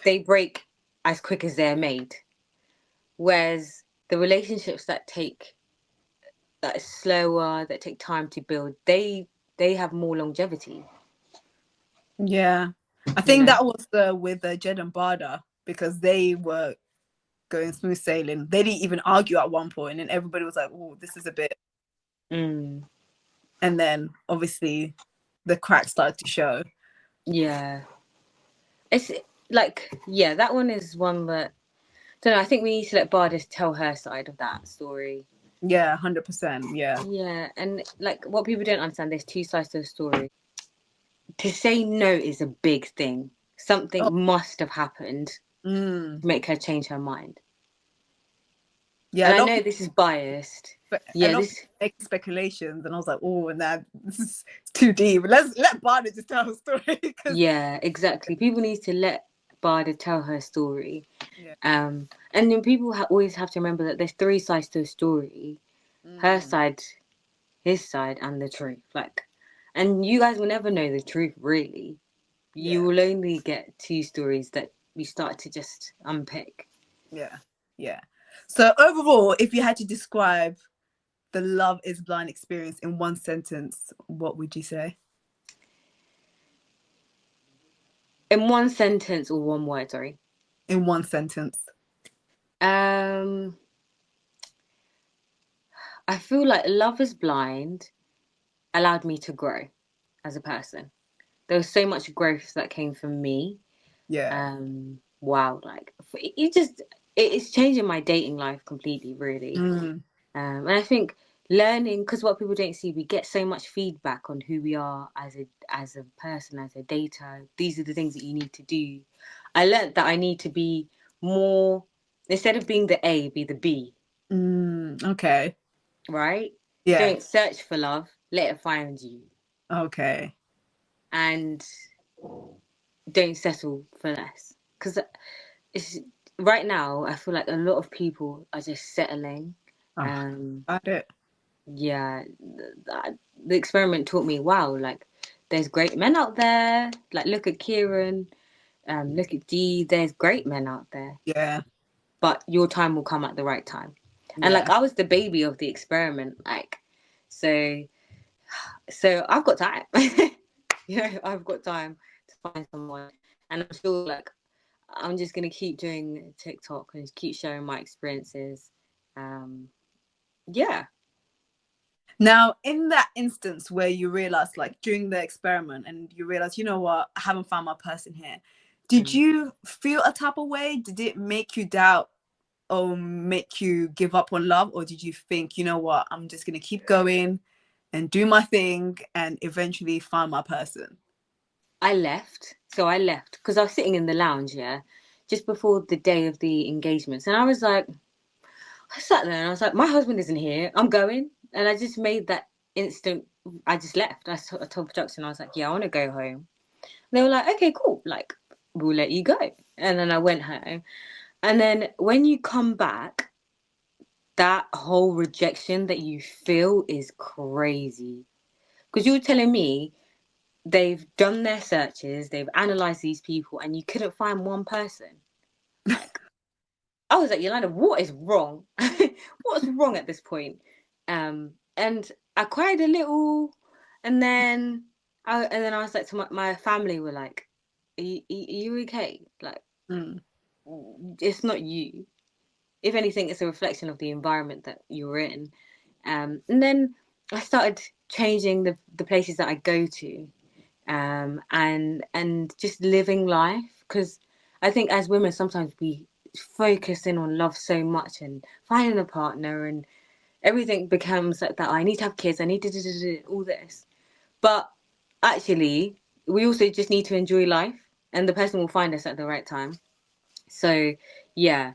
they break as quick as they're made. Whereas the relationships that are slower, that take time to build, they have more longevity. Yeah. I You think know? that was with Jed and Bada because they were going smooth sailing. They didn't even argue at one point, and everybody was like, "Oh, this is a bit." Mm. And then obviously, the cracks started to show. Yeah. It's like, yeah, that one is one that, I don't know, I think we need to let Bardis tell her side of that story. Yeah, 100%. Yeah. Yeah, and like what people don't understand, there's two sides to the story. To say no is a big thing. Something Oh. must have happened to make her change her mind. Yeah, And I know this is biased. a Yeah, lot of this. make speculations, and I was like, "Oh, and that this is too deep. Let's let Bada just tell her story." Yeah, exactly. People need to let Bada tell her story. Yeah. And then people always have to remember that there's three sides to a story: her side, his side, and the truth. Like, and you guys will never know the truth, really. You will only get two stories that you start to just unpick. Yeah. Yeah. So overall, if you had to describe the Love is Blind experience in one sentence, what would you say? In one sentence or one word, sorry. In one sentence. I feel like Love is Blind allowed me to grow as a person. There was so much growth that came from me. Yeah. Wow, like it's changing my dating life completely, really. And I think learning, because what people don't see, we get so much feedback on who we are as a person, as a dater. These are the things that you need to do. I learned that I need to be more, instead of being the A, be the B. Okay. Right? Yeah. Don't search for love, let it find you. Okay. And don't settle for less. Because it's right now, I feel like a lot of people are just settling. Oh, got it. Yeah, the experiment taught me, wow, like there's great men out there. Like look at Kieran, look at Dee. There's great men out there, Yeah. but your time will come at the right time. And like Yeah. I was the baby of the experiment, like so I've got time. I've got time to find someone, and I'm sure like I'm just gonna keep doing TikTok and keep sharing my experiences. Yeah. Now, in that instance where you realize, like during the experiment, and you realize, you know what, I haven't found my person here, did Mm. you feel a type of way? Did it make you doubt or make you give up on love? Or did you think, you know what, I'm just going to keep going and do my thing and eventually find my person? I left. So I left because I was sitting in the lounge, yeah, just before the day of the engagements. And I was like, I sat there and I was like, my husband isn't here. I'm going. And I just made that instant, I just left. I told production, I was like, yeah, I want to go home. They were like, okay, cool. Like, we'll let you go. And then I went home. And then when you come back, that whole rejection that you feel is crazy. Because you were telling me they've done their searches, they've analysed these people, and you couldn't find one person. Like, I was like, Yolanda, what is wrong? What's wrong at this point? And I cried a little, and then I was like to my family were like, are you okay? Like, Mm. it's not you. If anything, it's a reflection of the environment that you're in. And then I started changing the places that I go to, and just living life, because I think as women sometimes we focus in on love so much and finding a partner, and everything becomes like that. I need to have kids. I need to do all this, but actually, we also just need to enjoy life, and the person will find us at the right time. So, yeah,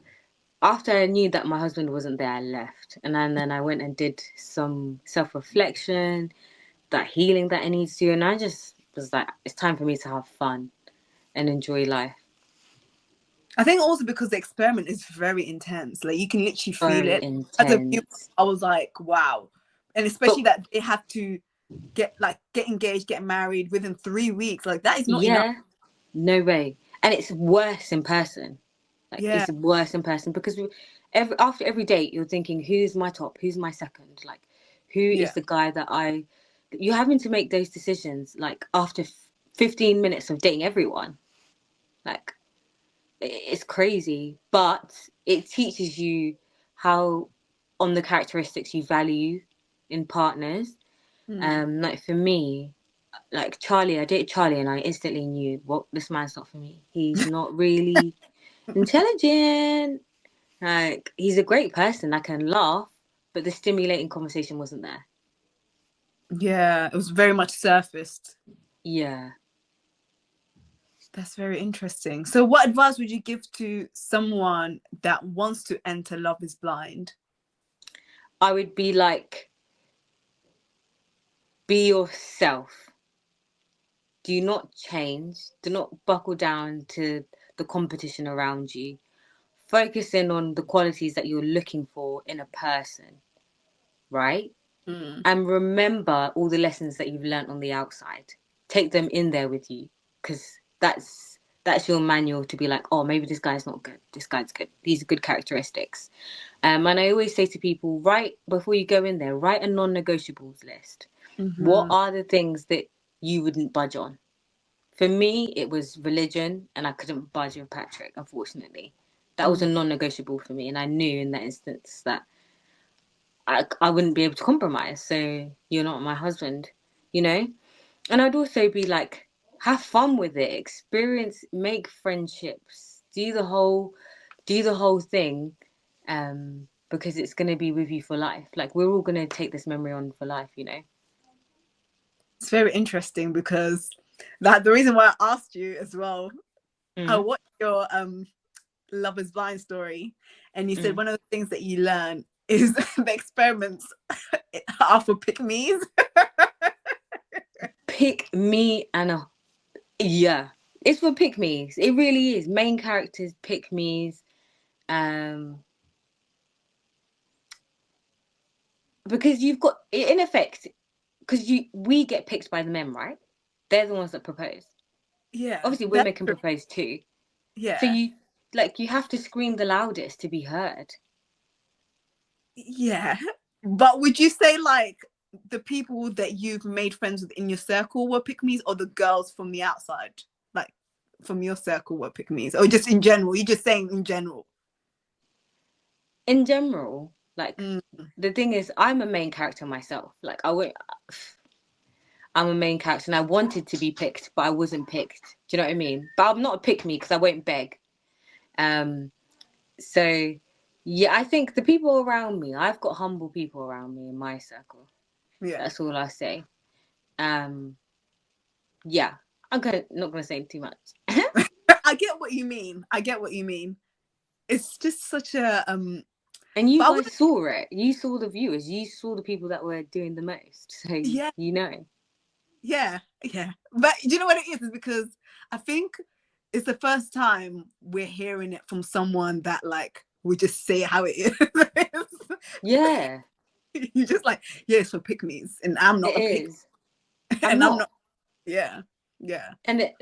after I knew that my husband wasn't there, I left. And then I went and did some self reflection, that healing that I need to. And I just was like, it's time for me to have fun and enjoy life. I think also because the experiment is very intense. Like you can literally feel Very it. As a viewer, intense. I was like, wow. And especially But that they have to get engaged, get married within 3 weeks. Like that is not enough. yeah, no way. And it's worse in person. Like, Yeah. it's worse in person because after every date, you're thinking, who's my top? Who's my second? Like, who is Yeah. the guy that you're having to make those decisions like after 15 minutes of dating everyone. Like, it's crazy, but it teaches you how on the characteristics you value in partners. Mm. Like for me, like Charlie, I dated Charlie and I instantly knew, well, this man's not for me. He's not really intelligent. Like, he's a great person. I can laugh, but the stimulating conversation wasn't there. Yeah. It was very much surfaced. Yeah. That's very interesting. So what advice would you give to someone that wants to enter Love is Blind? I would be like, be yourself. Do not change. Do not buckle down to the competition around you. Focus in on the qualities that you're looking for in a person, right? Mm. And remember all the lessons that you've learned on the outside. Take them in there with you, because that's your manual to be like, oh, maybe this guy's not good. This guy's good. These are good characteristics. And I always say to people, before you go in there, write a non-negotiables list. What Mm-hmm. are the things that you wouldn't budge on? For me, it was religion, and I couldn't budge with Patrick, unfortunately. That was a Mm. non-negotiable for me, and I knew in that instance that I wouldn't be able to compromise. So you're not my husband, you know? And I'd also be like, have fun with it, experience, make friendships, do the whole thing, because it's gonna be with you for life. Like, we're all gonna take this memory on for life, you know? It's very interesting because that the reason why I asked you as well, I Mm, watched your Love is Blind story, and you said mm. one of the things that you learn is the experiments are for pick me's. Pick me and a yeah. It's for pick me's. It really is. Main characters pick me's. Um, because you've got, in effect, because we get picked by the men, right? They're the ones that propose. Yeah, Obviously, that's women can true. propose too. So Yeah, you have to scream the loudest to be heard. yeah. But would you say like the people that you've made friends with in your circle were pick me's, or the girls from the outside, like from your circle were pick me's, or just in general? You're just saying in general. In general, Like, Mm. the thing is, I'm a main character myself. Like, I'm a main character, and I wanted to be picked, but I wasn't picked. Do you know what I mean? But I'm not a pick me because I won't beg. So yeah, I think the people around me, I've got humble people around me in my circle. Yeah. That's all I say. Yeah, not gonna say too much. I get what you mean. I get what you mean. It's just such a And you but I guys wouldn't, saw it. You saw the viewers. You saw the people that were doing the most. So yeah, you know. yeah, yeah. But do you know what it is? Is because I think it's the first time we're hearing it from someone that like we just say how it is. Yeah, You just like, yeah, so pick me's and I'm it not a pick is. I'm and I'm not. not, yeah, yeah.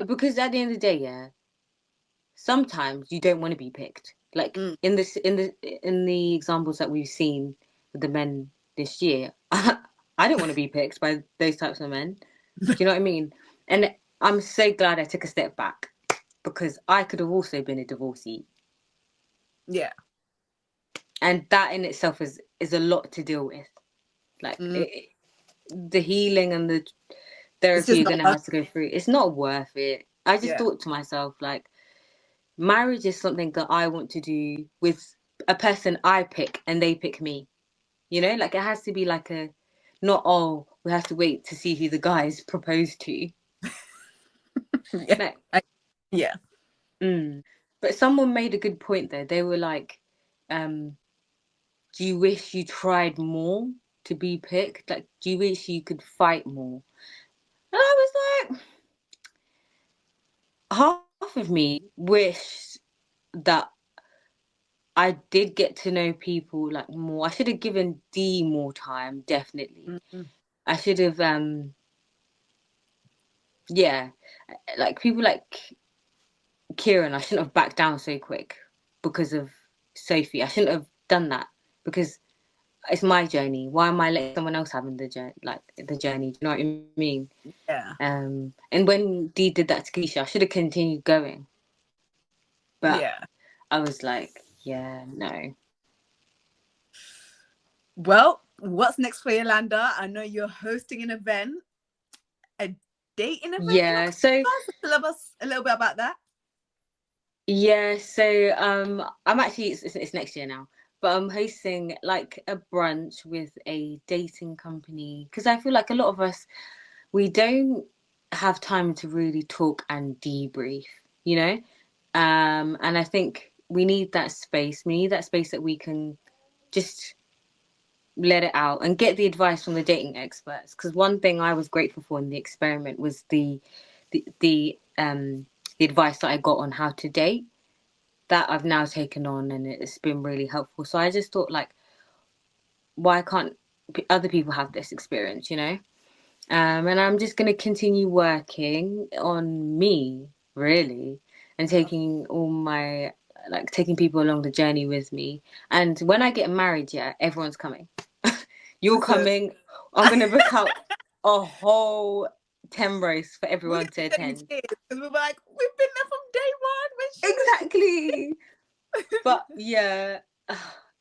Because at the end of the day, yeah, sometimes you don't want to be picked. Like Mm. in the examples that we've seen with the men this year, I don't want to be picked by those types of men. Do you know what I mean? And I'm so glad I took a step back because I could have also been a divorcee. Yeah. And that in itself is a lot to deal with. Like Mm. the healing and the It's therapy just you're not gonna worth, have to go through. It's not worth it. I just yeah. thought to myself, like, marriage is something that I want to do with a person I pick and they pick me. You know, like it has to be like a not oh, we have to wait to see who the guys propose to. Yeah. Like, Yeah. But someone made a good point though. They were like, do you wish you tried more to be picked? Like, do you wish you could fight more? And I was like, half of me wished that I did get to know people like more. I should have given D more time, definitely. Mm-hmm. I should have, yeah, like people like Kieran, I shouldn't have backed down so quick because of Sophie. I shouldn't have done that because it's my journey. Why am I letting someone else having the journey? Like the journey, do you know what I mean? Yeah. And when Dee did that to Keisha, I should have continued going, but Yeah. I was like, yeah, no. Well, what's next for Yolanda? I know you're hosting an event, a dating event in Yeah, so October. Tell us a little bit about that. yeah, so I'm actually it's next year now, but I'm hosting like a brunch with a dating company because I feel like a lot of us we don't have time to really talk and debrief, you know? And I think we need that space. We need that space that we can just let it out and get the advice from the dating experts. Because one thing I was grateful for in the experiment was the advice that I got on how to date that I've now taken on, and it's been really helpful. So I just thought, like, why can't other people have this experience, you know? And I'm just going to continue working on me, really, and taking people along the journey with me. And when I get married, yeah, everyone's coming. You're Listen, coming. I'm going to book out a whole 10 roast for we're everyone gonna to shed you attend. tears because we're like, we've been there from day one. Exactly. But yeah,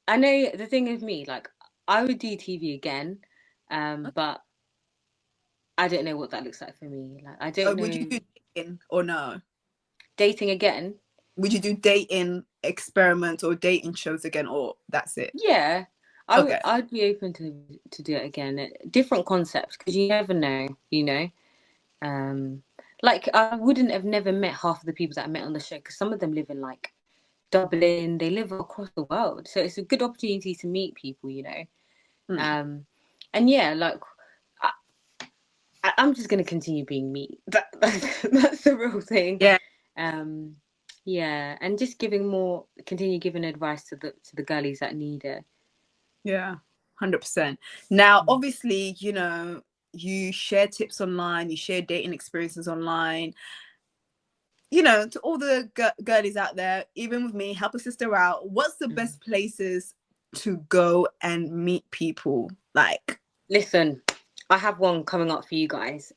I know the thing with me, like, I would do TV again, but I don't know what that looks like for me. Like, I don't Would you know. do dating or no? Dating again? Would you do dating experiments or dating shows again, or that's it? Yeah, Okay. I'd be open to do it again. Different concepts because you never know, you know. Um, like I wouldn't have never met half of the people that I met on the show because some of them live in like Dublin. They live across the world, so it's a good opportunity to meet people, you know. Hmm. And yeah, like I, I'm just gonna continue being me. That's the real thing. Yeah. Um, yeah, and just continue giving advice to the girlies that need it. Yeah. 100%. Now, Mm. obviously, you share tips online, you share dating experiences online. To all the girlies out there, even with me, help a sister out. What's the Mm. best places to go and meet people? Like, Listen, I have one coming up for you guys.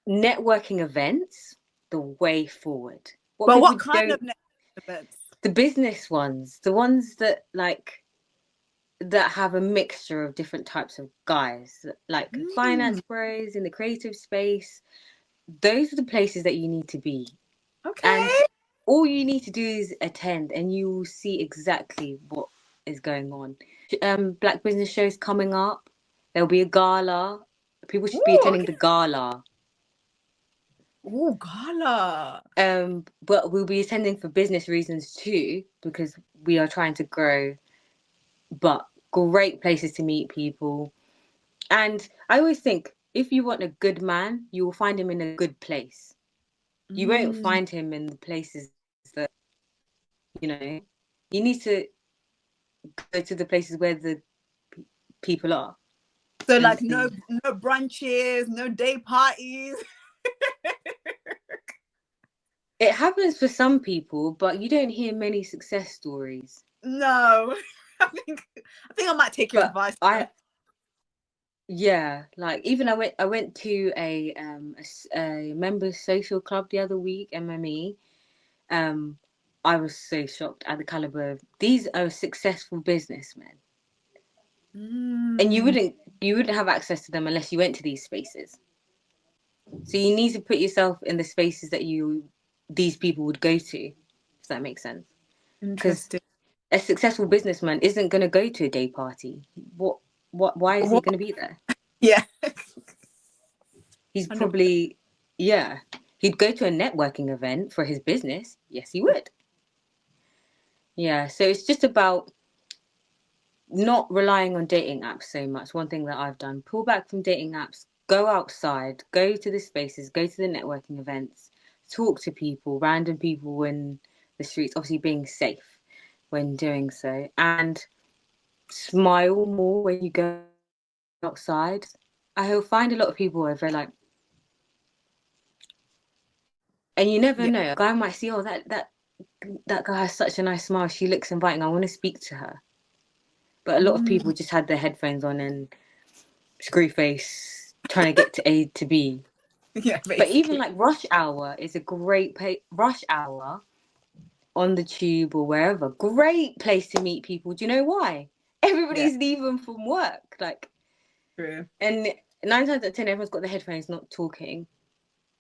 Networking events, the way forward. What but people what kind of don't, networking events? the business ones, the ones that like that have a mixture of different types of guys, like finance Mm, bros in the creative space. Those are the places that you need to be. And okay. all you need to do is attend, and you will see exactly what is going on. Black business shows coming up. There'll be a gala. People should be Ooh, attending okay. the gala. Ooh, gala. But we'll be attending for business reasons too, because we are trying to grow. But great places to meet people. And I always think if you want a good man, you will find him in a good place. You won't Mm. find him in the places that, you know, you need to go to the places where the people are. So like And no brunches, no day parties. it happens for some people, but you don't hear many success stories. No. I think I might take your But advice though. yeah, like even I went to a members social club the other week, MME. Um, I was so shocked at the caliber of these are successful businessmen, and you Mm, wouldn't you wouldn't have access to them unless you went to these spaces. So you need to put yourself in the spaces that these people would go to, if that makes sense. Because interesting. a successful businessman isn't going to go to a day party. Why is he What? going to be there? Yeah. He's 100%. probably, yeah, he'd go to a networking event for his business. Yes, he would. Yeah, so it's just about not relying on dating apps so much. One thing that I've done, pull back from dating apps, go outside, go to the spaces, go to the networking events, talk to people, random people in the streets, obviously being safe when doing so, and smile more when you go outside. I will find a lot of people who are very like, and you never Yeah. know. A guy might see, oh, that girl has such a nice smile. She looks inviting. I want to speak to her. But a lot of people Mm, just had their headphones on and screw face, trying to get to A to B. yeah, But even basically. like rush hour is a great rush hour on the tube or wherever. Great place to meet people. Do you know why? Yeah, Everybody's leaving from work. Like, true. and 9 times out of 10, everyone's got their headphones, not talking.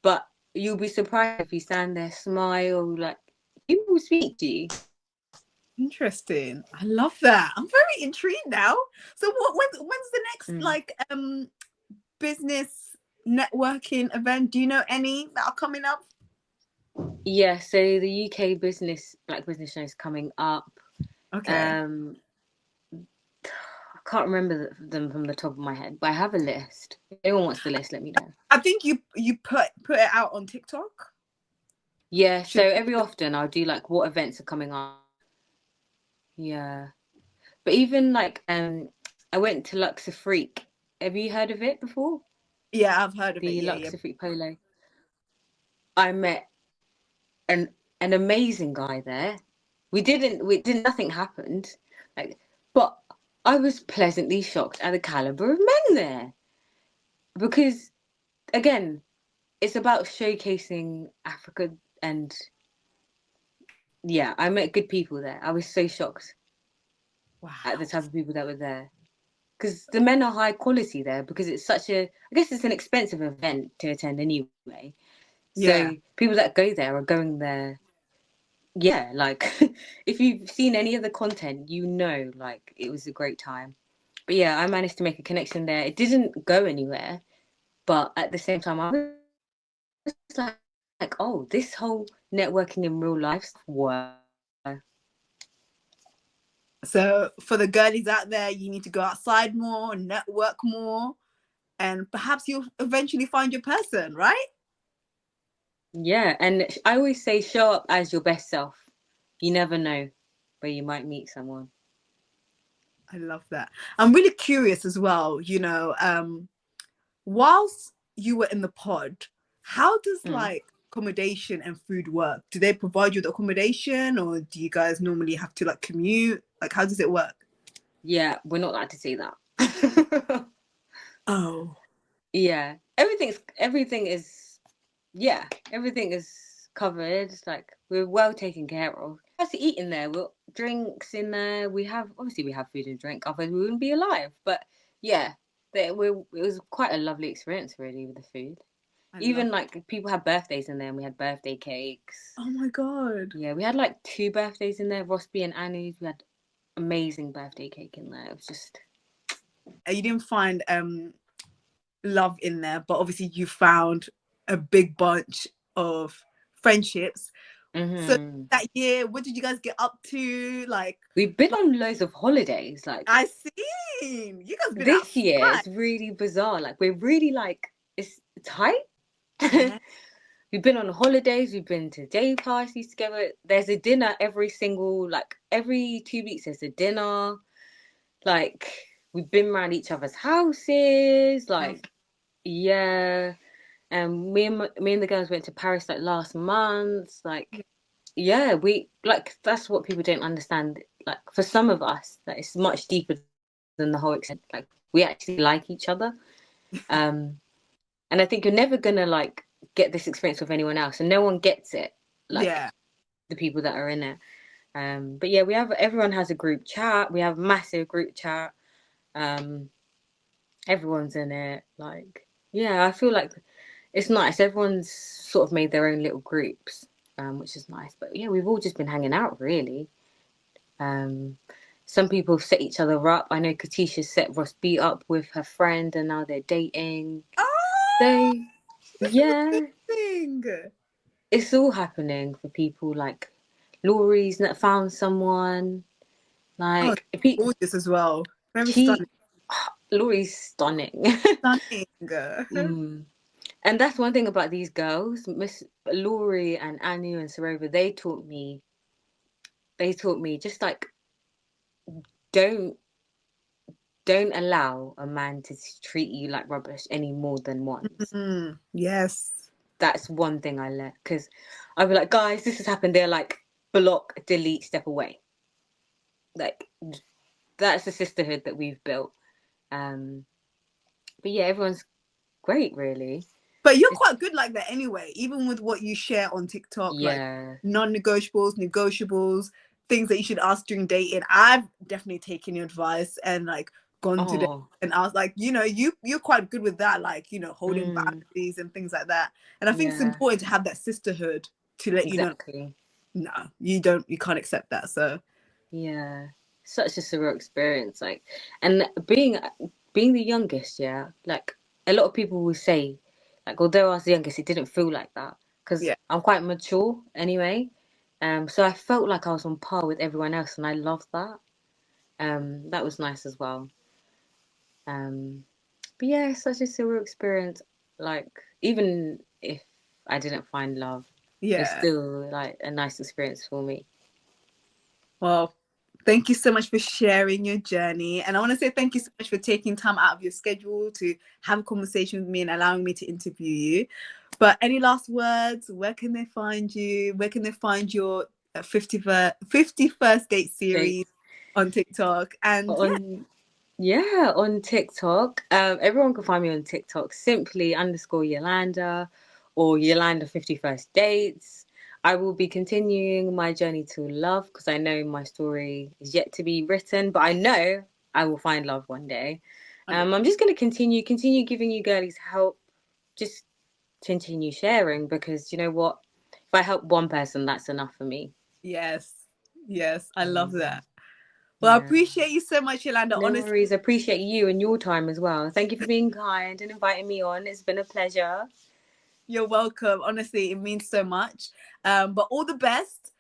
But you'll be surprised if you stand there, smile, like people will speak to you. Interesting. I love that. I'm very intrigued now. So when's the next Mm. like business networking event? Do you know any that are coming up? Yeah, so the UK Black Business Show is coming up. Okay. Um, I can't remember them from the top of my head, but I have a list. If anyone wants the list, let me know. I think you put it out on TikTok. Yeah, so Should every often I'll do like what events are coming up. Yeah, but even like I went to Luxor Freak. Have you heard of it before? Yeah, I've heard of it. The Yeah, yeah. Luxor Freak Polo. I met an amazing guy there. We didn't nothing happened. Like, but I was pleasantly shocked at the caliber of men there because again, it's about showcasing Africa and yeah, I met good people there. I was so shocked at the Wow. type of people that were there because the men are high quality there because it's such a I guess it's an expensive event to attend anyway. Yeah. So people that go there are going there. Yeah, like if you've seen any of the content, you know, like it was a great time. But yeah, I managed to make a connection there. It didn't go anywhere, but at the same time, I was like, oh, this whole networking in real life stuff works. So for the girlies out there, you need to go outside more, network more, and perhaps you'll eventually find your person, right? Yeah, and I always say, show up as your best self. You never know where you might meet someone. I love that. I'm really curious as well, whilst you were in the pod, how does Mm. like accommodation and food work? Do they provide you the accommodation or do you guys normally have to like commute? Like how does it work? Yeah, we're not allowed to say that. Oh, Yeah, everything is yeah, everything is covered. Like we're well taken care of. to eat in there. We'll drinks in there. We have food and drink. Otherwise, we wouldn't be alive. But yeah, it was quite a lovely experience, really, with the food. I love Even it. like people had birthdays in there, and we had birthday cakes. Oh my God. Yeah, we had like 2 birthdays in there, Rossby and Annie's. We had amazing birthday cake in there. It was just You didn't find love in there, but obviously you found a big bunch of friendships. So mm-hmm. that year, what did you guys get up to? Like, We've been on loads of holidays. Like I seen you guys been this year, outside. it's really bizarre. Like we're really like it's tight. Yeah. We've been on holidays. We've been to day parties together. There's a dinner every 2 weeks. There's a dinner. Like we've been around each other's houses. Like yeah. And me and the girls went to Paris like last month. Like yeah, we like that's what people don't understand. Like for some of us, that it's much deeper than the whole extent. Like we actually like each other. And I think you're never gonna like get this experience with anyone else, and no one gets it like Yeah. the people that are in it. But yeah, everyone has a group chat. We have a massive group chat. Everyone's in it. Like yeah, I feel like it's nice. Everyone's sort of made their own little groups, which is nice. But yeah, we've all just been hanging out really. Some people set each other up. I know Katisha set Ross B up with her friend, and now they're dating. Oh, this is Yeah, amazing. it's all happening for people like Laurie's that found someone. Oh, Like gorgeous as well. Very she, stunning. Laurie's stunning. Stunning. mm. And that's one thing about these girls, Miss Laurie and Anu and Sarova. They taught me just like don't don't allow a man to treat you like rubbish any more than once. Yes. That's one thing I learned because I'd be like, guys, this has happened. They're like, block, delete, step away. Like that's the sisterhood that we've built. But yeah, everyone's great, really. But you're quite good like that anyway, even with what you share on TikTok, like Yeah. non-negotiables, negotiables, things that you should ask during dating. I've definitely taken your advice and like gone to them Oh. and I was like, you're quite good with that, like, holding Mm, boundaries and things like that. And I think it's yeah. important to have that sisterhood to let you know, Exactly. no, you can't accept that. So Yeah. Such a surreal experience. Like, and being the youngest, yeah. Like a lot of people will say, like, although I was the youngest, it didn't feel like that because yeah, I'm quite mature anyway. So I felt like I was on par with everyone else, and I loved that. That was nice as well. But yeah, such a surreal experience. Like, even if I didn't find love, it's yeah. still like a nice experience for me. Well, thank you so much for sharing your journey. And I want to say thank you so much for taking time out of your schedule to have a conversation with me and allowing me to interview you. But any last words? Where can they find you? Where can they find your 51st date series on TikTok? And On TikTok. Everyone can find me on TikTok, simply _ Yolanda or Yolanda 51st Dates. I will be continuing my journey to love because I know my story is yet to be written, but I know I will find love one day. I'm just going to continue giving you girlies help, just continue sharing because you know what? If I help one person, that's enough for me. yes, I love that. Well, I Yeah. appreciate you so much, Yolanda. No Honestly, worries. I appreciate you and your time as well. Thank you for being kind and inviting me on. It's been a pleasure. you're welcome. Honestly, it means so much. But all the best.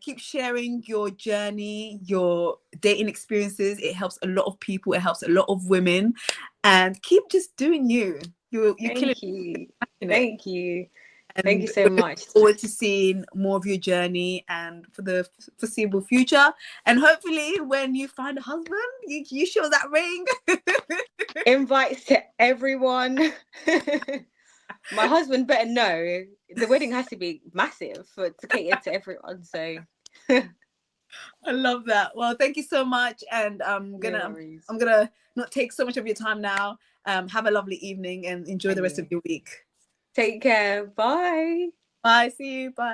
Keep sharing your journey, your dating experiences. It helps a lot of people. It helps a lot of women. And keep just doing you. You're killing Thank you. it. Thank you. Thank you And so we're looking much. forward to seeing more of your journey and for the foreseeable future. And hopefully, when you find a husband, you show that ring. Invites to everyone. My husband better know the wedding has to be massive to cater to everyone. So I love that. Well, thank you so much, and no worries. I'm gonna not take so much of your time now. Have a lovely evening and enjoy the And rest of you your week. take care. Bye. Bye. See you. Bye.